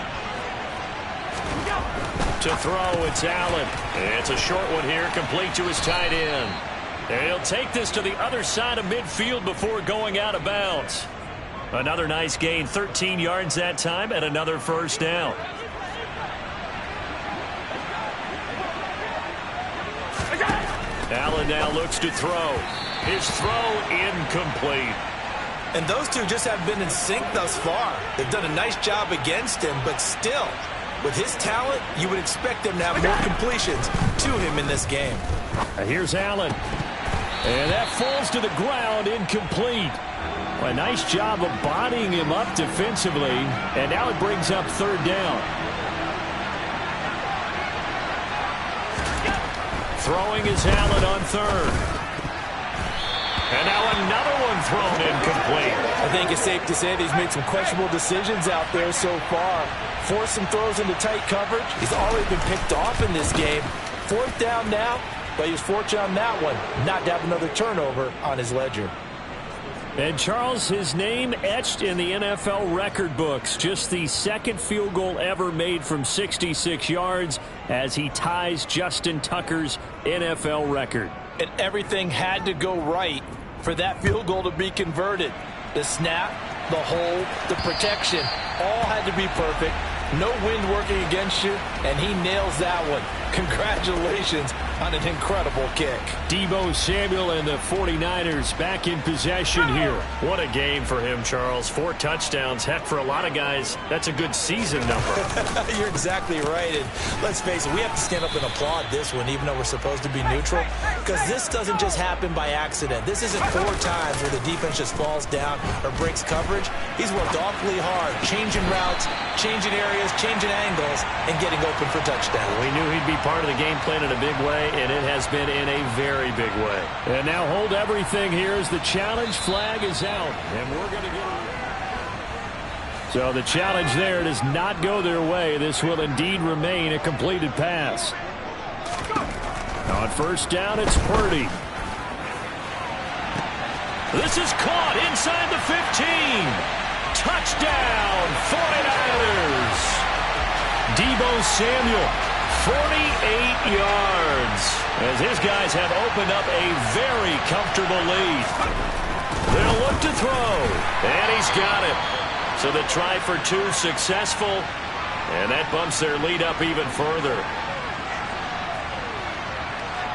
To throw, it's Allen. It's a short one here, complete to his tight end. And he'll take this to the other side of midfield before going out of bounds. Another nice gain, 13 yards that time, and another 1st down. Allen now looks to throw. His throw incomplete. And those two just have been in sync thus far. They've done a nice job against him, but still, with his talent, you would expect him to have more completions to him in this game. Here's Allen. And that falls to the ground, incomplete. A nice job of bodying him up defensively. And now it brings up 3rd down. Throwing is Allen on 3rd. And now another one thrown incomplete. I think it's safe to say that he's made some questionable decisions out there so far. Forced some throws into tight coverage. He's already been picked off in this game. 4th down now, but he was fortunate on that one not to have another turnover on his ledger. And Charles, his name etched in the NFL record books. Just the 2nd field goal ever made from 66 yards as he ties Justin Tucker's NFL record. And everything had to go right for that field goal to be converted. The snap, the hold, the protection, all had to be perfect. No wind working against you, and he nails that one. Congratulations on an incredible kick. Deebo Samuel and the 49ers back in possession here. What a game for him, Charles. 4 touchdowns. Heck, for a lot of guys, that's a good season number. You're exactly right. And let's face it, we have to stand up and applaud this one, even though we're supposed to be neutral, because this doesn't just happen by accident. This isn't 4 times where the defense just falls down or breaks coverage. He's worked awfully hard, changing routes, changing areas, changing angles, and getting open for touchdowns. We knew he'd be part of the game plan in a big way, and it has been in a very big way. And now hold everything here as the challenge flag is out. And we're going to get it. So the challenge there does not go their way. This will indeed remain a completed pass. On 1st down, it's Purdy. This is caught inside the 15. Touchdown, 49ers. Deebo Samuel, 48 yards, as his guys have opened up a very comfortable lead. They'll look to throw, and he's got it. So the try for 2 successful, and that bumps their lead up even further.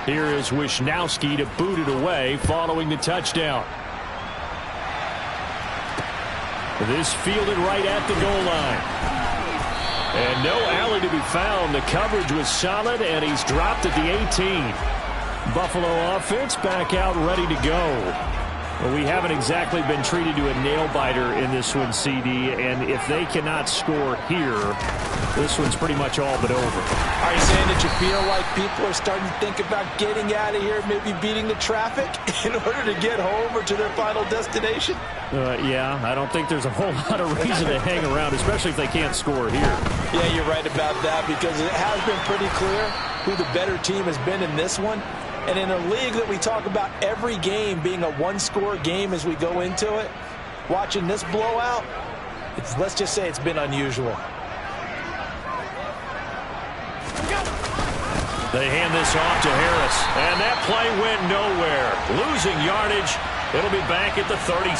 Here is Wisnowski to boot it away following the touchdown. This fielded right at the goal line. And no alley to be found. The coverage was solid, and he's dropped at the 18. Buffalo offense back out ready to go. Well, we haven't exactly been treated to a nail-biter in this one, CD, and if they cannot score here, this one's pretty much all but over. Are you saying that you feel like people are starting to think about getting out of here, maybe beating the traffic in order to get home or to their final destination? Yeah, I don't think there's a whole lot of reason to hang around, especially if they can't score here. Yeah, you're right about that, because it has been pretty clear who the better team has been in this one. And in a league that we talk about every game being a one-score game as we go into it, watching this blowout, let's just say it's been unusual. They hand this off to Harris, and that play went nowhere. Losing yardage. It'll be back at the 36.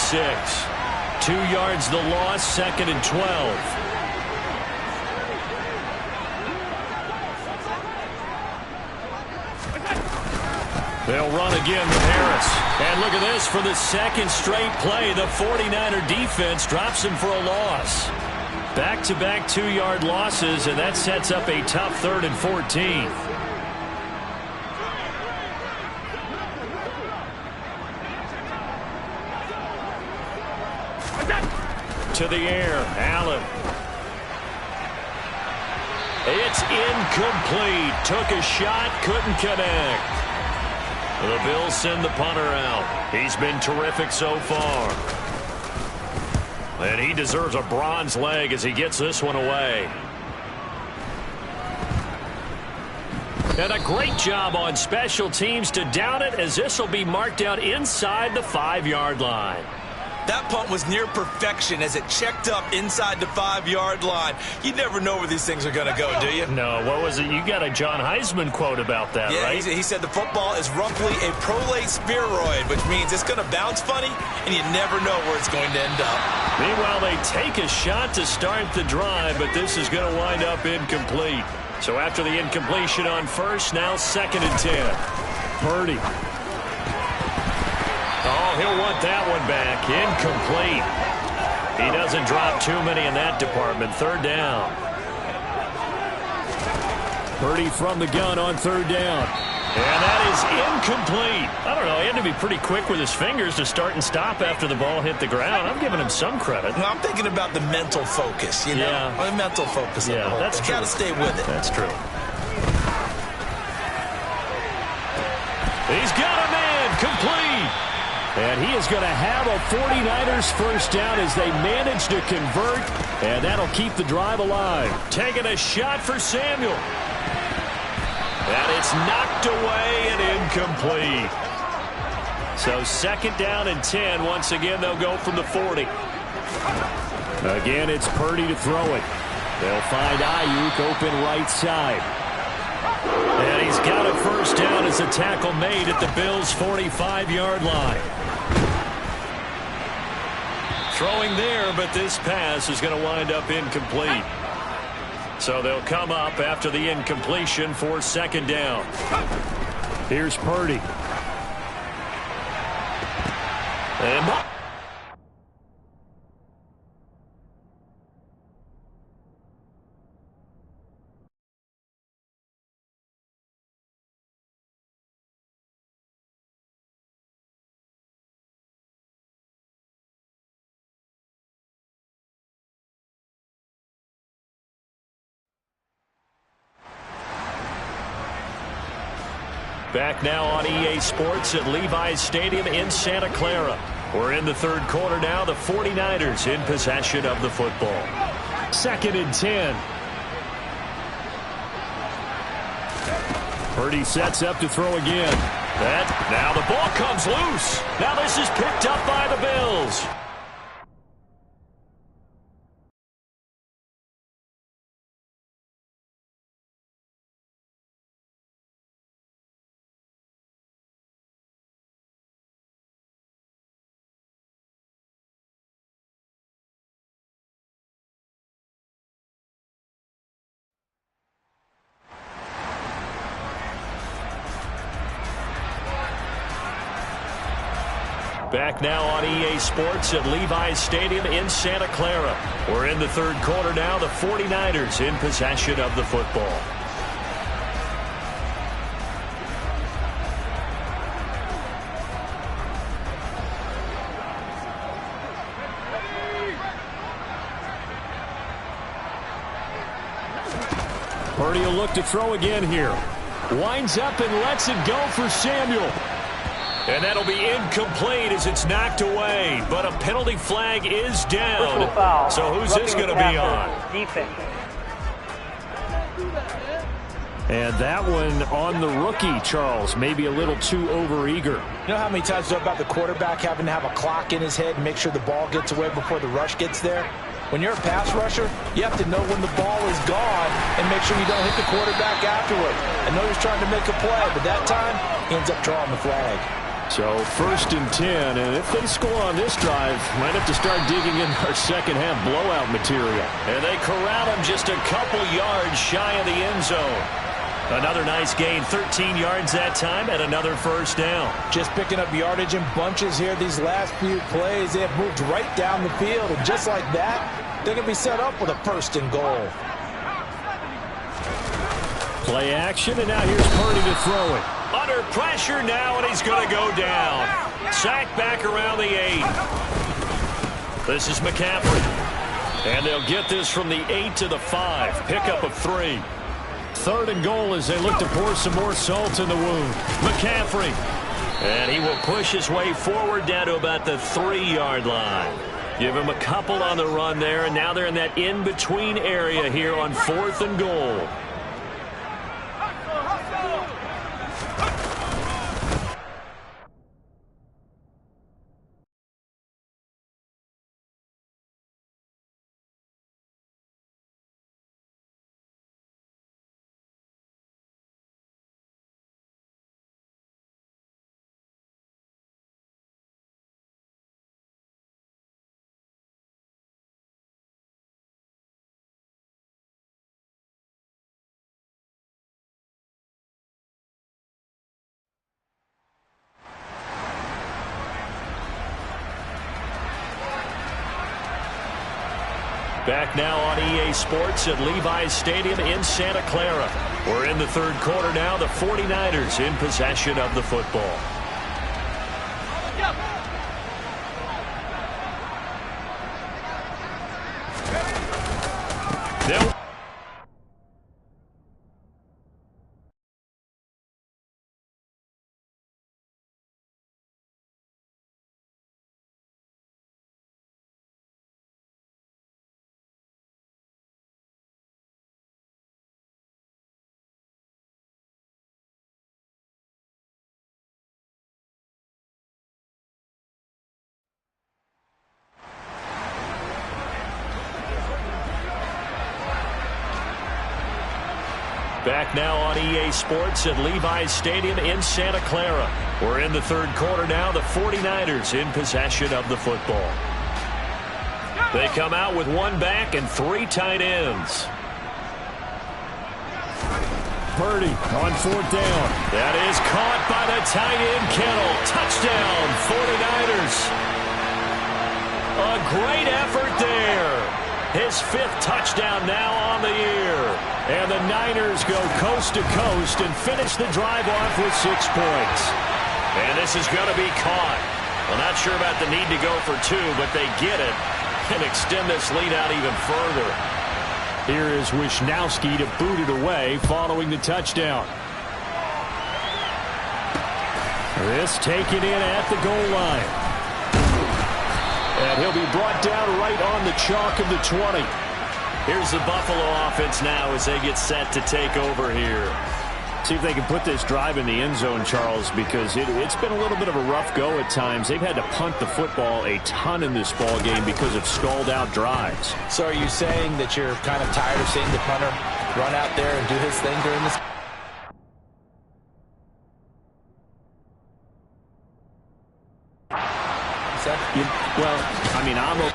2 yards the loss, 2nd and 12. They'll run again with Harris. And look at this, for the 2nd straight play, the 49er defense drops him for a loss. Back-to-back 2-yard losses, and that sets up a tough 3rd and 14. To the air, Allen. It's incomplete. Took a shot, couldn't connect. The Bills send the punter out. He's been terrific so far. And he deserves a bronze leg as he gets this one away. And a great job on special teams to down it, as this will be marked out inside the 5-yard line. That punt was near perfection as it checked up inside the 5-yard line. You never know where these things are going to go, do you? No, what was it? You got a John Heisman quote about that, yeah, right? He said the football is roughly a prolate spheroid, which means it's going to bounce funny, and you never know where it's going to end up. Meanwhile, they take a shot to start the drive, but this is going to wind up incomplete. So after the incompletion on first, now 2nd and 10. Purdy. Oh, he'll want that one back. Incomplete. He doesn't drop too many in that department. 3rd down. Purdy from the gun on 3rd down. And that is incomplete. I don't know. He had to be pretty quick with his fingers to start and stop after the ball hit the ground. I'm giving him some credit. Well, I'm thinking about the mental focus, you know? Yeah. The mental focus. Yeah, that's true. Got to stay with it. That's true. He's got a man. Complete. And he is going to have a 49ers first down as they manage to convert. And that'll keep the drive alive. Taking a shot for Samuel. And it's knocked away and incomplete. So 2nd down and 10. Once again, they'll go from the 40. Again, it's Purdy to throw it. They'll find Ayuk open right side. And he's got a first down as a tackle made at the Bills' 45-yard line. Throwing there, but this pass is going to wind up incomplete. So they'll come up after the incompletion for 2nd down. Here's Purdy. And back now on EA Sports at Levi's Stadium in Santa Clara. We're in the 3rd quarter now. The 49ers in possession of the football. 2nd and 10. Purdy sets up to throw again. Now the ball comes loose. Now this is picked up by the Bills. Back now on EA Sports at Levi's Stadium in Santa Clara. We're in the 3rd quarter now. The 49ers in possession of the football. Purdy will look to throw again here. Winds up and lets it go for Samuel. And that'll be incomplete as it's knocked away. But a penalty flag is down. So who's this going to be on? Defense. And that one on the rookie, Charles. Maybe a little too overeager. You know how many times you talk about the quarterback having to have a clock in his head and make sure the ball gets away before the rush gets there? When you're a pass rusher, you have to know when the ball is gone and make sure you don't hit the quarterback afterward. I know he's trying to make a play, but that time he ends up drawing the flag. So 1st and 10, and if they score on this drive, might have to start digging in our second half blowout material. And they corral him just a couple yards shy of the end zone. Another nice gain, 13 yards that time, and another first down. Just picking up yardage in bunches here these last few plays. They have moved right down the field, and just like that, they're going to be set up with a 1st and goal. Play action, and now here's Purdy to throw it. Under pressure now, and he's going to go down. Sacked back around the 8. This is McCaffrey. And they'll get this from the 8 to the 5. Pickup of 3. 3rd and goal as they look to pour some more salt in the wound. McCaffrey. And he will push his way forward down to about the 3-yard line. Give him a couple on the run there, and now they're in that in-between area here on 4th and goal. Back now on EA Sports at Levi's Stadium in Santa Clara. We're in the 3rd quarter now. The 49ers in possession of the football. They'll Back now on EA Sports at Levi's Stadium in Santa Clara. We're in the 3rd quarter now. The 49ers in possession of the football. They come out with 1 back and 3 tight ends. Purdy on 4th down. That is caught by the tight end Kittle. Touchdown, 49ers. A great effort there. His 5th touchdown now on the year. And the Niners go coast to coast and finish the drive off with 6 points. And this is going to be caught. Well, not sure about the need to go for 2, but they get it and extend this lead out even further. Here is Wisnowski to boot it away following the touchdown. This taken in at the goal line. And he'll be brought down right on the chalk of the 20. Here's the Buffalo offense now as they get set to take over here. See if they can put this drive in the end zone, Charles, because it's been a little bit of a rough go at times. They've had to punt the football a ton in this ball game because of stalled-out drives. So are you saying that you're kind of tired of seeing the punter run out there and do his thing during this? Well, I mean, I'm okay.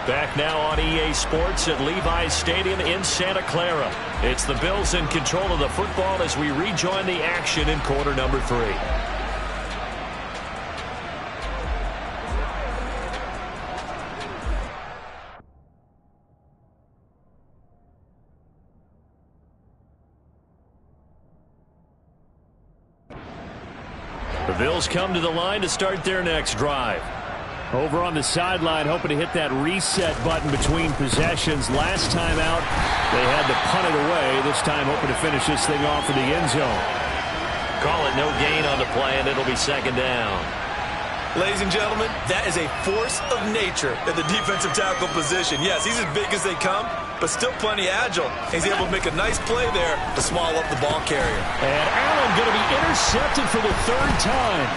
Back now on EA Sports at Levi's Stadium in Santa Clara. It's the Bills in control of the football as we rejoin the action in quarter number 3. The Bills come to the line to start their next drive. Over on the sideline, hoping to hit that reset button between possessions. Last time out, they had to punt it away. This time, hoping to finish this thing off in the end zone. Call it no gain on the play, and it'll be 2nd down. Ladies and gentlemen, that is a force of nature at the defensive tackle position. Yes, he's as big as they come, but still plenty agile. He's able to make a nice play there to small up the ball carrier. And Allen going to be intercepted for the 3rd time.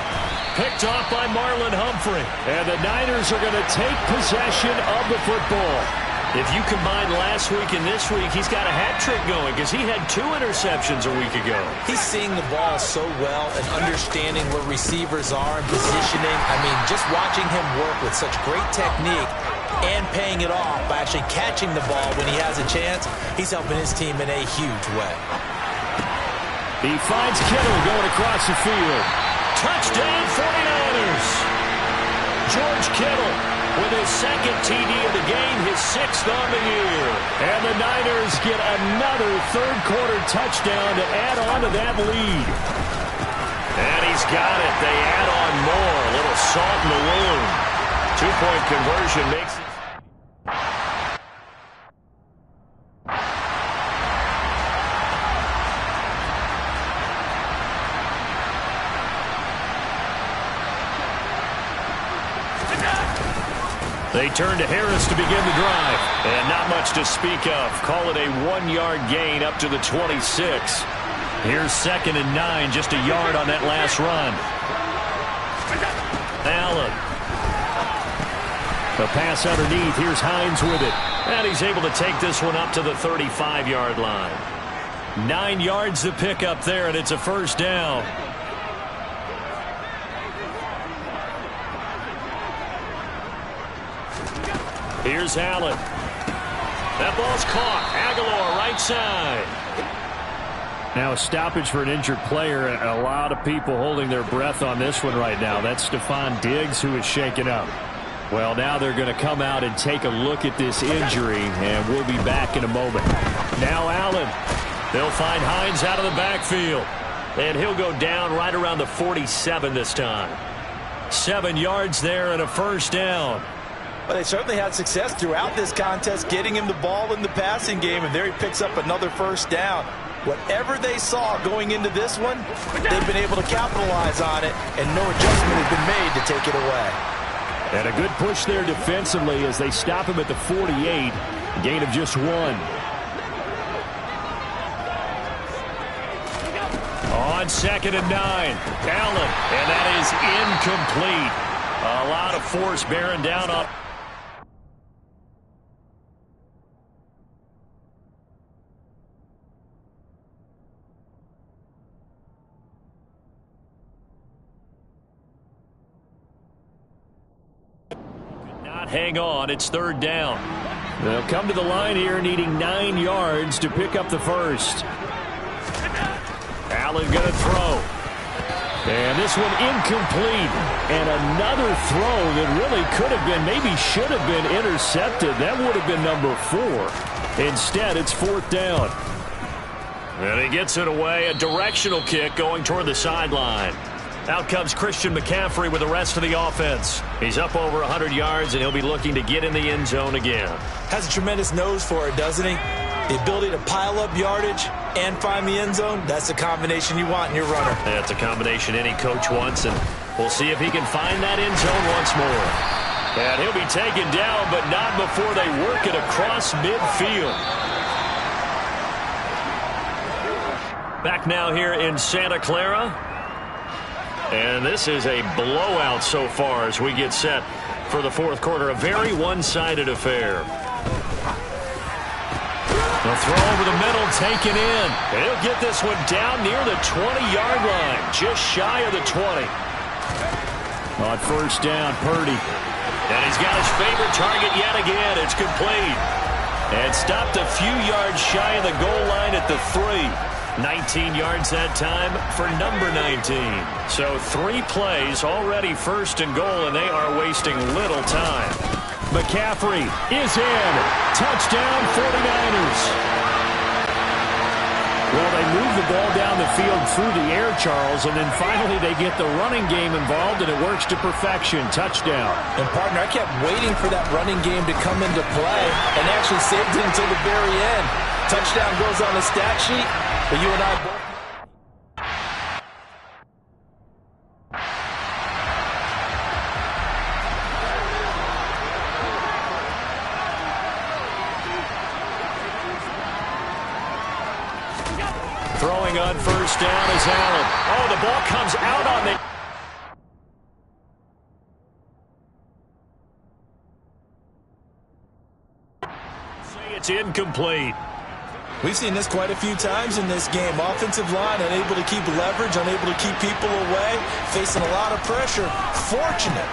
Picked off by Marlon Humphrey. And the Niners are going to take possession of the football. If you combine last week and this week, he's got a hat trick going because he had 2 interceptions a week ago. He's seeing the ball so well and understanding where receivers are and positioning. I mean, just watching him work with such great technique and paying it off by actually catching the ball when he has a chance, he's helping his team in a huge way. He finds Kittle going across the field. Touchdown 49ers. George Kittle with his second TD of the game, his 6th on the year. And the Niners get another third-quarter touchdown to add on to that lead. And he's got it. They add on more. A little salt in the wound. 2-point conversion makes it. They turn to Harris to begin the drive. And not much to speak of. Call it a 1-yard gain up to the 26. Here's 2nd and 9, just a yard on that last run. Allen. The pass underneath. Here's Hines with it. And he's able to take this one up to the 35-yard line. 9 yards to pick up there, and it's a first down. Here's Allen. That ball's caught. Aguilar right side. Now a stoppage for an injured player. A lot of people holding their breath on this one right now. That's Stephon Diggs who is shaken up. Well, now they're going to come out and take a look at this injury, and we'll be back in a moment. Now Allen. They'll find Hines out of the backfield. And he'll go down right around the 47 this time. 7 yards there and a first down. Well, they certainly had success throughout this contest getting him the ball in the passing game, and there he picks up another first down. Whatever they saw going into this one, they've been able to capitalize on it, and no adjustment has been made to take it away. And a good push there defensively as they stop him at the 48, gain of just 1. On 2nd and 9, Allen, and that is incomplete. A lot of force bearing down on. Hang on, it's 3rd down. They'll come to the line here needing 9 yards to pick up the first. Allen going to throw. And this one incomplete. And another throw that really could have been, maybe should have been intercepted. That would have been number 4. Instead, it's 4th down. And he gets it away. A directional kick going toward the sideline. Out comes Christian McCaffrey with the rest of the offense. He's up over 100 yards, and he'll be looking to get in the end zone again. Has a tremendous nose for it, doesn't he? The ability to pile up yardage and find the end zone, that's the combination you want in your runner. That's a combination any coach wants, and we'll see if he can find that end zone once more. And he'll be taken down, but not before they work it across midfield. Back now here in Santa Clara. And this is a blowout so far as we get set for the 4th quarter. A very one-sided affair. The throw over the middle, taken in. And he'll get this one down near the 20-yard line, just shy of the 20. On first down, Purdy. And he's got his favorite target yet again. It's complete. And stopped a few yards shy of the goal line at the 3. 19 yards that time for number 19. So 3 plays already 1st and goal, and they are wasting little time. McCaffrey is in. Touchdown 49ers. Well, they move the ball down the field through the air, Charles, and then finally they get the running game involved, and it works to perfection. Touchdown. And, partner, I kept waiting for that running game to come into play and actually saved it until the very end. Touchdown goes on the stat sheet, but you and I both. Throwing on first down is Allen. Oh, the ball comes out on the... Say it's incomplete. We've seen this quite a few times in this game. Offensive line unable to keep leverage, unable to keep people away, facing a lot of pressure. Fortunate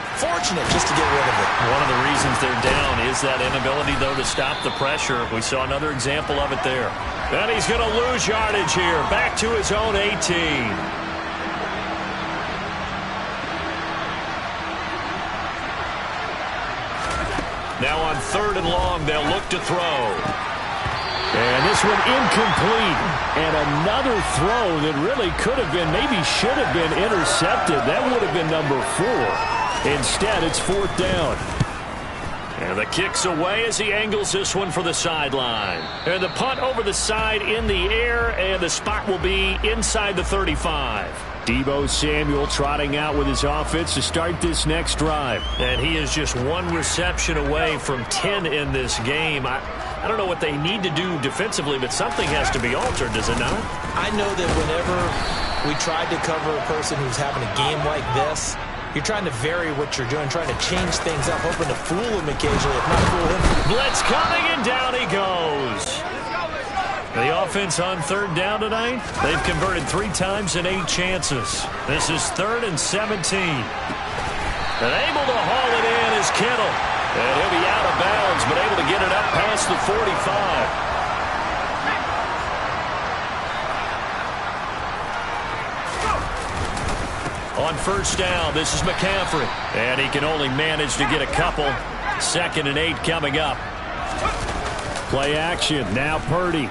just to get rid of it. One of the reasons they're down is that inability, though, to stop the pressure. We saw another example of it there. And he's going to lose yardage here. Back to his own 18. Now on 3rd and long, they'll look to throw. And this one incomplete. And another throw that really could have been, maybe should have been intercepted. That would have been number 4. Instead, it's 4th down. And the kick's away as he angles this one for the sideline. And the punt over the side in the air, and the spot will be inside the 35. Deebo Samuel trotting out with his offense to start this next drive. And he is just 1 reception away from 10 in this game. I don't know what they need to do defensively, but something has to be altered, does it not? I know that whenever we tried to cover a person who's having a game like this, you're trying to vary what you're doing, trying to change things up, hoping to fool him occasionally, if not fool him. Blitz coming, and down he goes. The offense on 3rd down tonight, they've converted 3 times in 8 chances. This is 3rd and 17. And able to haul it in is Kittle. And he'll be out of bounds, but able to get it up past the 45. On 1st down, this is McCaffrey. And he can only manage to get a couple. 2nd and 8 coming up. Play action. Now Purdy.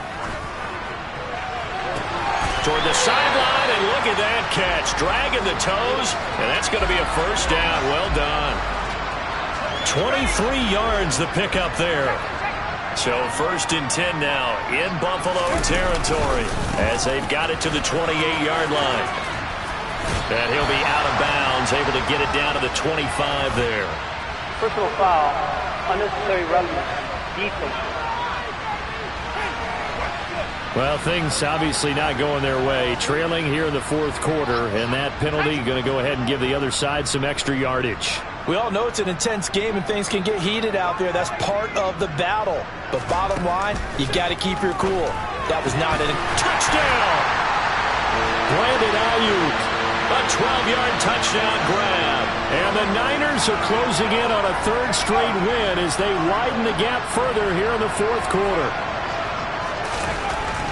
Toward the sideline, and look at that catch. Dragging the toes, and that's going to be a 1st down. Well done. 23 yards the pickup there. So 1st and 10 now in Buffalo territory as they've got it to the 28-yard line. And he'll be out of bounds, able to get it down to the 25 there. Personal foul, unnecessary roughness, defense. Well, things obviously not going their way. Trailing here in the 4th quarter, and that penalty going to go ahead and give the other side some extra yardage. We all know it's an intense game and things can get heated out there. That's part of the battle. But bottom line, you got to keep your cool. That was not a touchdown. Brandon Ayuk. A 12-yard touchdown grab. And the Niners are closing in on a 3rd straight win as they widen the gap further here in the 4th quarter.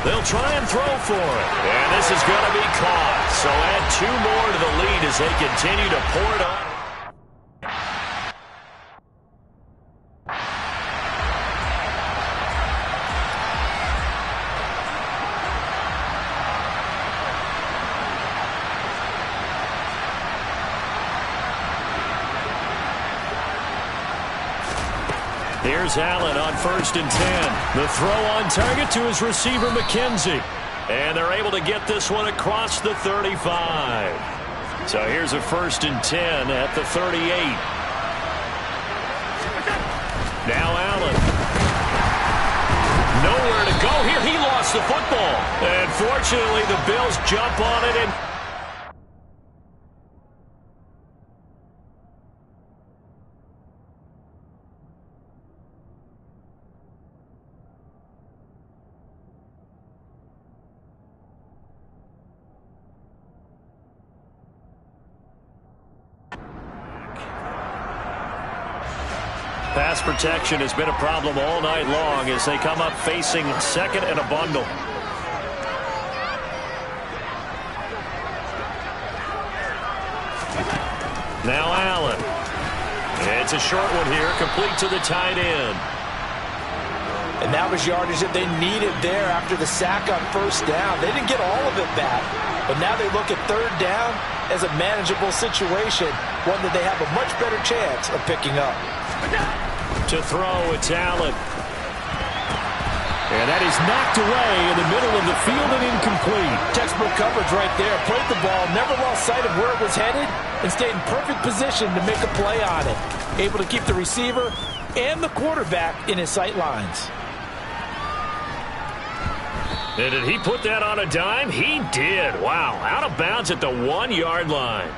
They'll try and throw for it. And this is going to be caught. So add 2 more to the lead as they continue to pour it on. Here's Allen on 1st and 10. The throw on target to his receiver, McKenzie. And they're able to get this one across the 35. So here's a 1st and 10 at the 38. Now Allen. Nowhere to go here. He lost the football. And fortunately, the Bills jump on it and pass protection has been a problem all night long as they come up facing 2nd and a bundle. Now Allen. It's a short one here, complete to the tight end. And that was yardage that they needed there after the sack on 1st down. They didn't get all of it back, but now they look at 3rd down as a manageable situation, one that they have a much better chance of picking up. To throw, it's Allen. And that is knocked away in the middle of the field and incomplete. Textbook coverage right there. Played the ball, never lost sight of where it was headed, and stayed in perfect position to make a play on it. Able to keep the receiver and the quarterback in his sight lines. And did he put that on a dime? He did. Wow, out of bounds at the 1-yard line.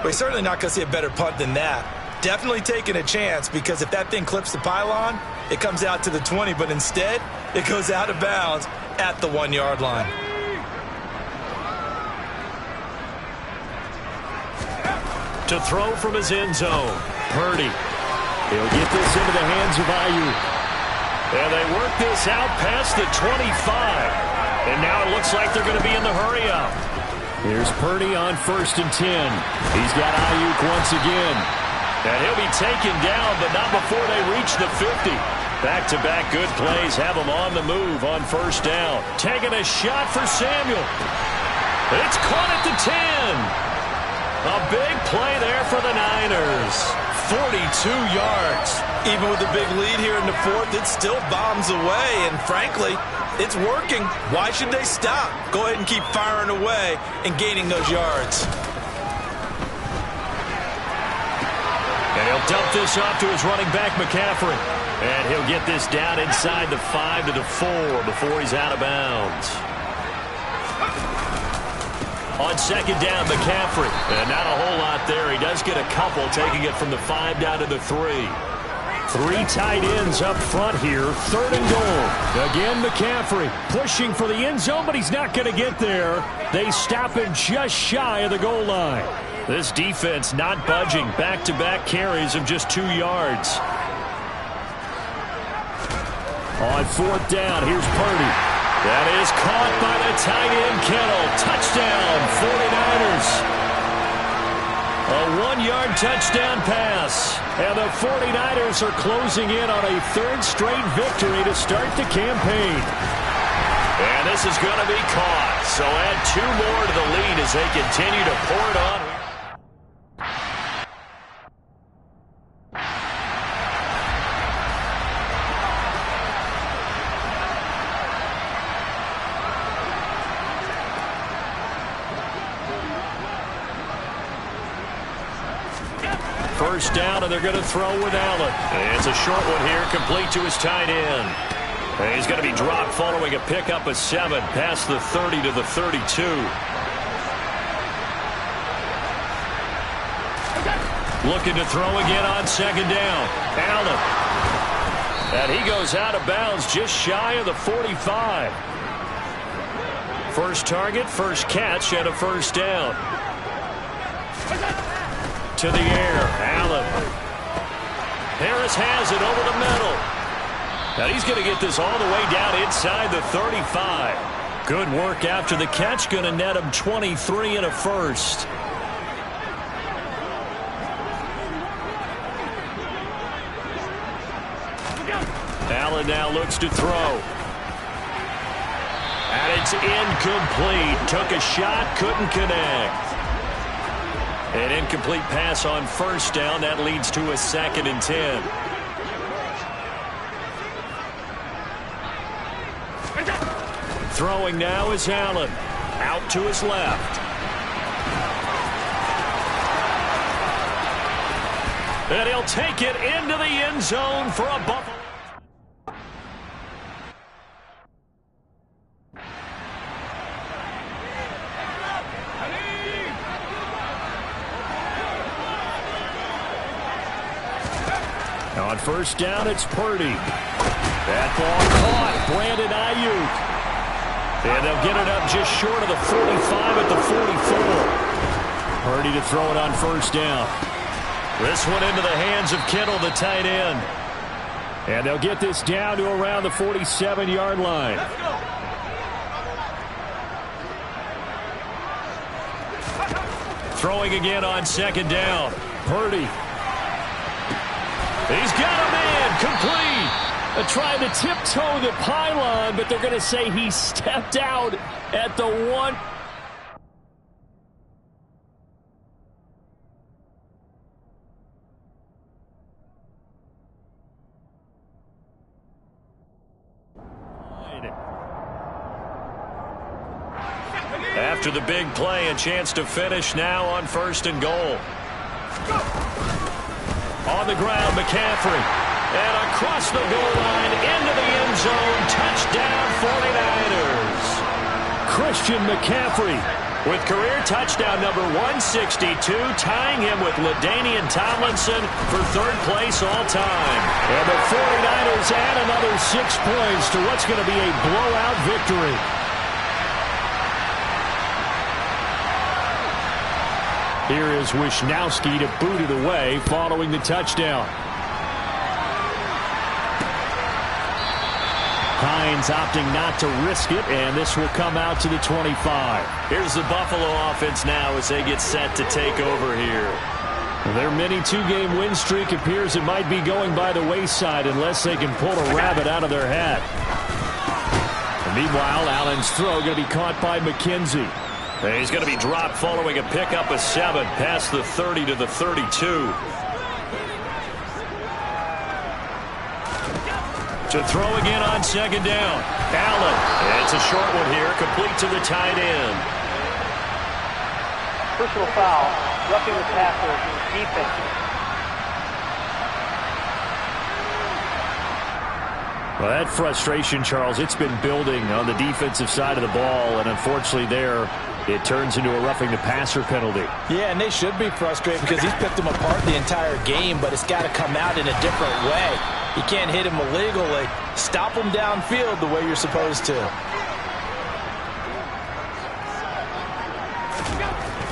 We're certainly not going to see a better punt than that. Definitely taking a chance, because if that thing clips the pylon, it comes out to the 20, but instead, it goes out of bounds at the 1-yard line. To throw from his end zone, Purdy. He'll get this into the hands of Ayuk. And they work this out past the 25. And now it looks like they're going to be in the hurry-up. Here's Purdy on 1st and 10. He's got Ayuk once again. And he'll be taken down, but not before they reach the 50. Back-to-back good plays have him on the move on 1st down. Taking a shot for Samuel. It's caught at the 10. A big play there for the Niners. 42 yards. Even with a big lead here in the 4th, it still bombs away. And frankly, it's working. Why should they stop? Go ahead and keep firing away and gaining those yards. And he'll dump this off to his running back, McCaffrey. And he'll get this down inside the 5 to the 4 before he's out of bounds. On 2nd down, McCaffrey. And not a whole lot there. He does get a couple, taking it from the 5 down to the 3. 3 tight ends up front here. 3rd and goal. Again, McCaffrey pushing for the end zone, but he's not going to get there. They stop him just shy of the goal line. This defense not budging. Back-to-back carries of just 2 yards. On 4th down, here's Purdy. That is caught by the tight end, Kittle. Touchdown, 49ers. A 1-yard touchdown pass. And the 49ers are closing in on a 3rd straight victory to start the campaign. And this is going to be caught. So add 2 more to the lead as they continue to pour it on. First down, and they're going to throw with Allen. And it's a short one here, complete to his tight end. And he's going to be dropped following a pickup of 7 past the 30 to the 32. Looking to throw again on 2nd down. Allen. And he goes out of bounds just shy of the 45. First target, first catch, and a 1st down. To the air, Allen. Harris has it over the middle. Now he's going to get this all the way down inside the 35. Good work after the catch, going to net him 23 and a 1st. Allen now looks to throw. And it's incomplete. Took a shot, couldn't connect. An incomplete pass on 1st down. That leads to a 2nd and 10. Throwing now is Allen. Out to his left. And he'll take it into the end zone for a Buffalo. On 1st down, it's Purdy. That ball caught. Brandon Ayuk. And they'll get it up just short of the 45 at the 44. Purdy to throw it on 1st down. This one into the hands of Kittle, the tight end. And they'll get this down to around the 47-yard line. Throwing again on 2nd down. Purdy. He's got a man, complete. Trying to tiptoe the pylon, but they're going to say he stepped out at the 1. After the big play, a chance to finish now on 1st and goal. On the ground, McCaffrey. And across the goal line, into the end zone. Touchdown, 49ers. Christian McCaffrey with career touchdown number 162, tying him with LaDainian Tomlinson for third place all time. And the 49ers add another 6 points to what's going to be a blowout victory. Here is Wisnowski to boot it away following the touchdown. Hines opting not to risk it, and this will come out to the 25. Here's the Buffalo offense now as they get set to take over here. Their mini two-game win streak appears it might be going by the wayside unless they can pull a rabbit out of their hat. And meanwhile, Allen's throw going to be caught by McKenzie. He's going to be dropped following a pickup of 7 past the 30 to the 32. To throw again on second down. Allen. It's a short one here, complete to the tight end. Personal foul, roughing the passer, defense. Well, that frustration, Charles, it's been building on the defensive side of the ball, and unfortunately there, it turns into a roughing the passer penalty. Yeah, and they should be frustrated because he's picked them apart the entire game, but it's got to come out in a different way. You can't hit him illegally. Stop him downfield the way you're supposed to.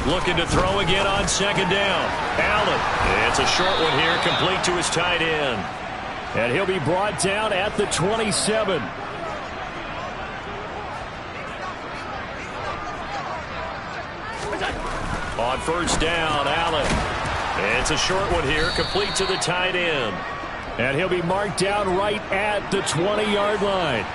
Looking to throw again on second down. Allen. It's a short one here, complete to his tight end. And he'll be brought down at the 27. On first down, Allen. It's a short one here, complete to the tight end. And he'll be marked down right at the 20-yard line.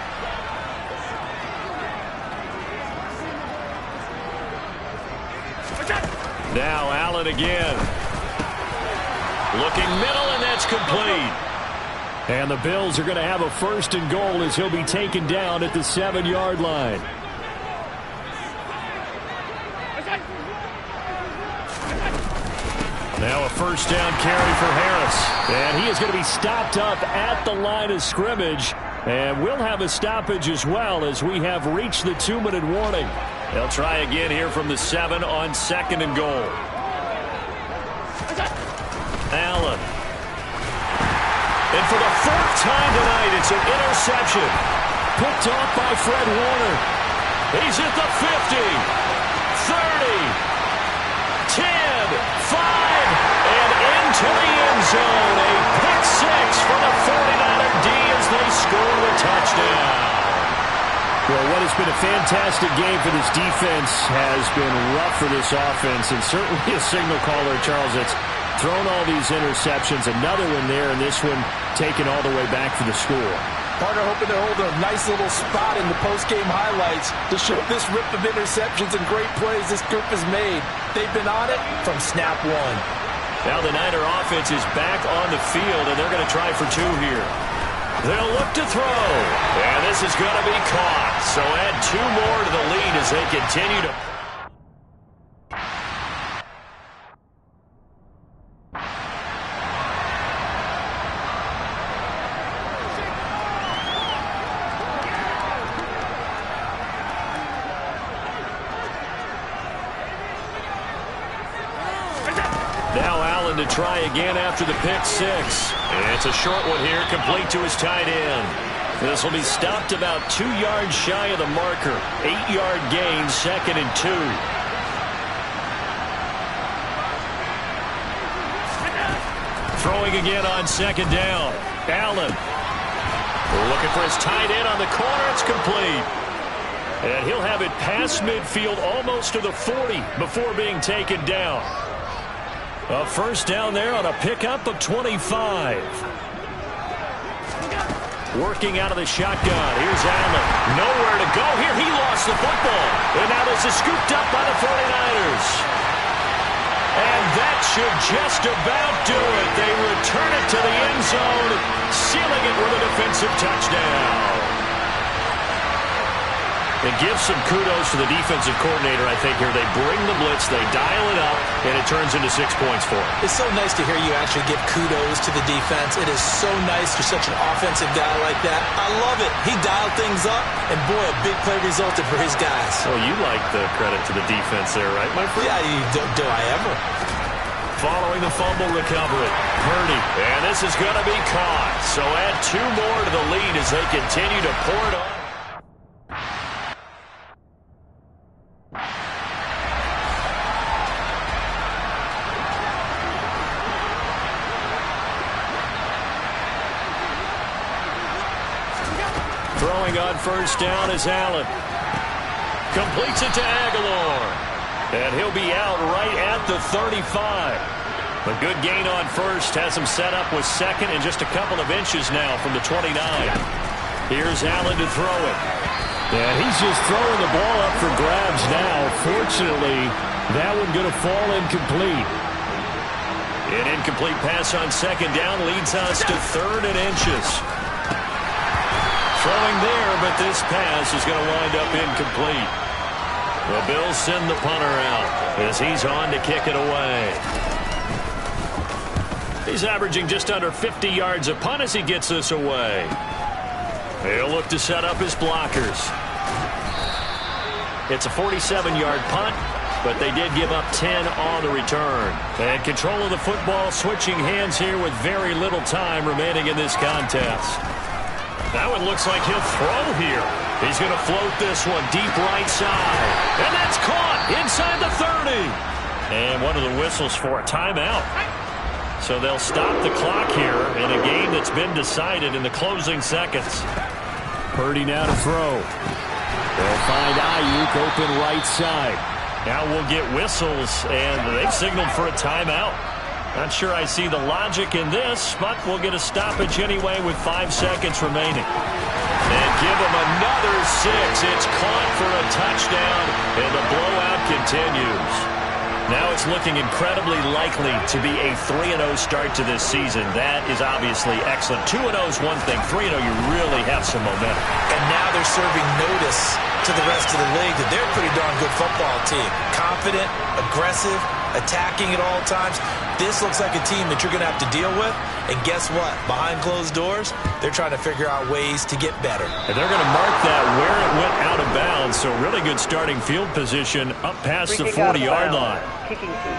Now Allen again. Looking middle, and that's complete. And the Bills are going to have a first and goal as he'll be taken down at the 7-yard line. Now a first down carry for Harris. And he is going to be stopped up at the line of scrimmage. And we'll have a stoppage as well as we have reached the 2-minute warning. They'll try again here from the 7 on second and goal. Allen. And for the 4th time tonight, it's an interception. Picked off by Fred Warner. He's at the 50, 30, 10, 5, and into the end zone. A pick 6 for the 49er D as they score the touchdown. Well, what has been a fantastic game for this defense has been rough for this offense, and certainly a signal caller, Charles, that's thrown all these interceptions. Another one there, and this one taken all the way back for the score. Partner hoping to hold a nice little spot in the post-game highlights to show this rip of interceptions and great plays this group has made. They've been on it from snap one. Now the Niner offense is back on the field, and they're going to try for 2 here. They'll look to throw, and this is going to be caught. So add 2 more to the lead as they continue to... Now Allen to try again after the pick 6. It's a short one here, complete to his tight end. This will be stopped about 2 yards shy of the marker. 8-yard gain, 2nd and 2. Throwing again on second down. Allen looking for his tight end on the corner. It's complete. And he'll have it past midfield almost to the 40 before being taken down. A first down there on a pickup of 25. Working out of the shotgun. Here's Allen. Nowhere to go here. He lost the football. And now this is scooped up by the 49ers. And that should just about do it. They return it to the end zone, sealing it with a defensive touchdown. And give some kudos to the defensive coordinator, I think, here. They bring the blitz, they dial it up, and it turns into 6 points for them. It's so nice to hear you actually give kudos to the defense. It is so nice for such an offensive guy like that. I love it. He dialed things up, and boy, a big play resulted for his guys. Well, you like the credit to the defense there, right, my friend? Yeah, do I ever? Following the fumble recovery, Purdy. And this is going to be caught. So add 2 more to the lead as they continue to pour it on. Throwing on first down is Allen. Completes it to Aguilar. And he'll be out right at the 35. A good gain on first. Has him set up with second and just a couple of inches now from the 29. Here's Allen to throw it. Yeah, he's just throwing the ball up for grabs now. Fortunately, that one going to fall incomplete. An incomplete pass on second down leads us to 3rd and inches. Throwing there, but this pass is going to wind up incomplete. The Bills send the punter out as he's on to kick it away. He's averaging just under 50 yards a punt as he gets this away. He'll look to set up his blockers. It's a 47-yard punt, but they did give up 10 on the return. And control of the football switching hands here with very little time remaining in this contest. That one looks like he'll throw here. He's going to float this one deep right side. And that's caught inside the 30. And one of the whistles for a timeout. So they'll stop the clock here in a game that's been decided in the closing seconds. Purdy now to throw. They'll find Ayuk open right side. Now we'll get whistles, and they've signaled for a timeout. Not sure I see the logic in this, but we'll get a stoppage anyway with 5 seconds remaining. And give them another 6. It's caught for a touchdown, and the blowout continues. Now it's looking incredibly likely to be a 3-0 start to this season. That is obviously excellent. 2-0 is one thing. 3-0, you really have some momentum. And now they're serving notice to the rest of the league that they're a pretty darn good football team. Confident, aggressive, attacking at all times. This looks like a team that you're going to have to deal with. And guess what? Behind closed doors, they're trying to figure out ways to get better. And they're going to mark that where it went out of bounds. So really good starting field position up past the 40-yard line. Kicking team.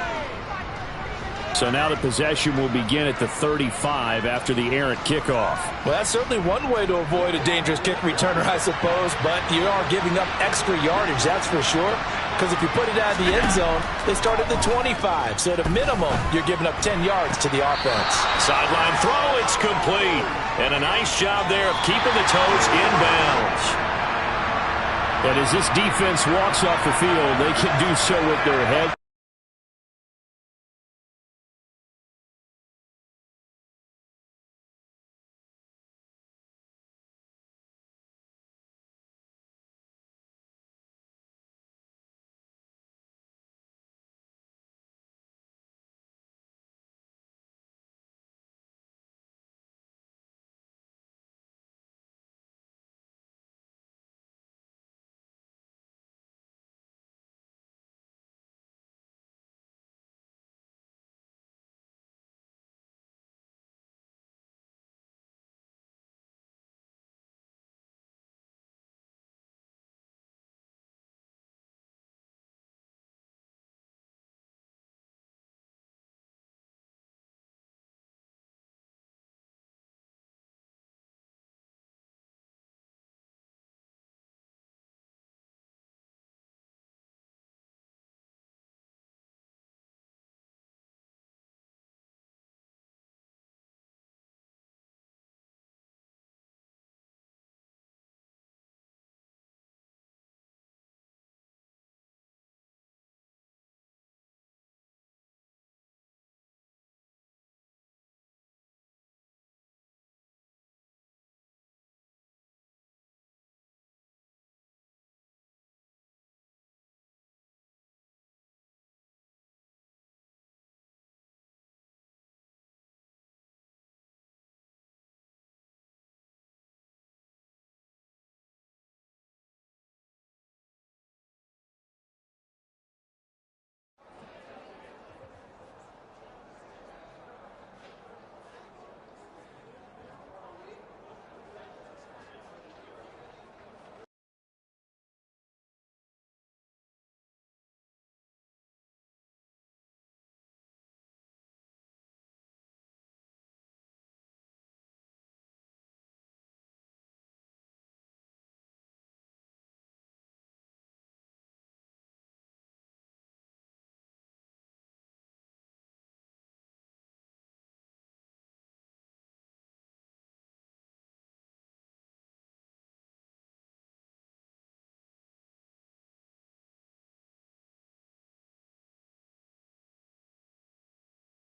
So now the possession will begin at the 35 after the errant kickoff. Well, that's certainly one way to avoid a dangerous kick returner, I suppose, but you are giving up extra yardage, that's for sure, because if you put it out of the end zone, they start at the 25, so at a minimum, you're giving up 10 yards to the offense. Sideline throw, it's complete, and a nice job there of keeping the toes in bounds. And as this defense walks off the field, they can do so with their head.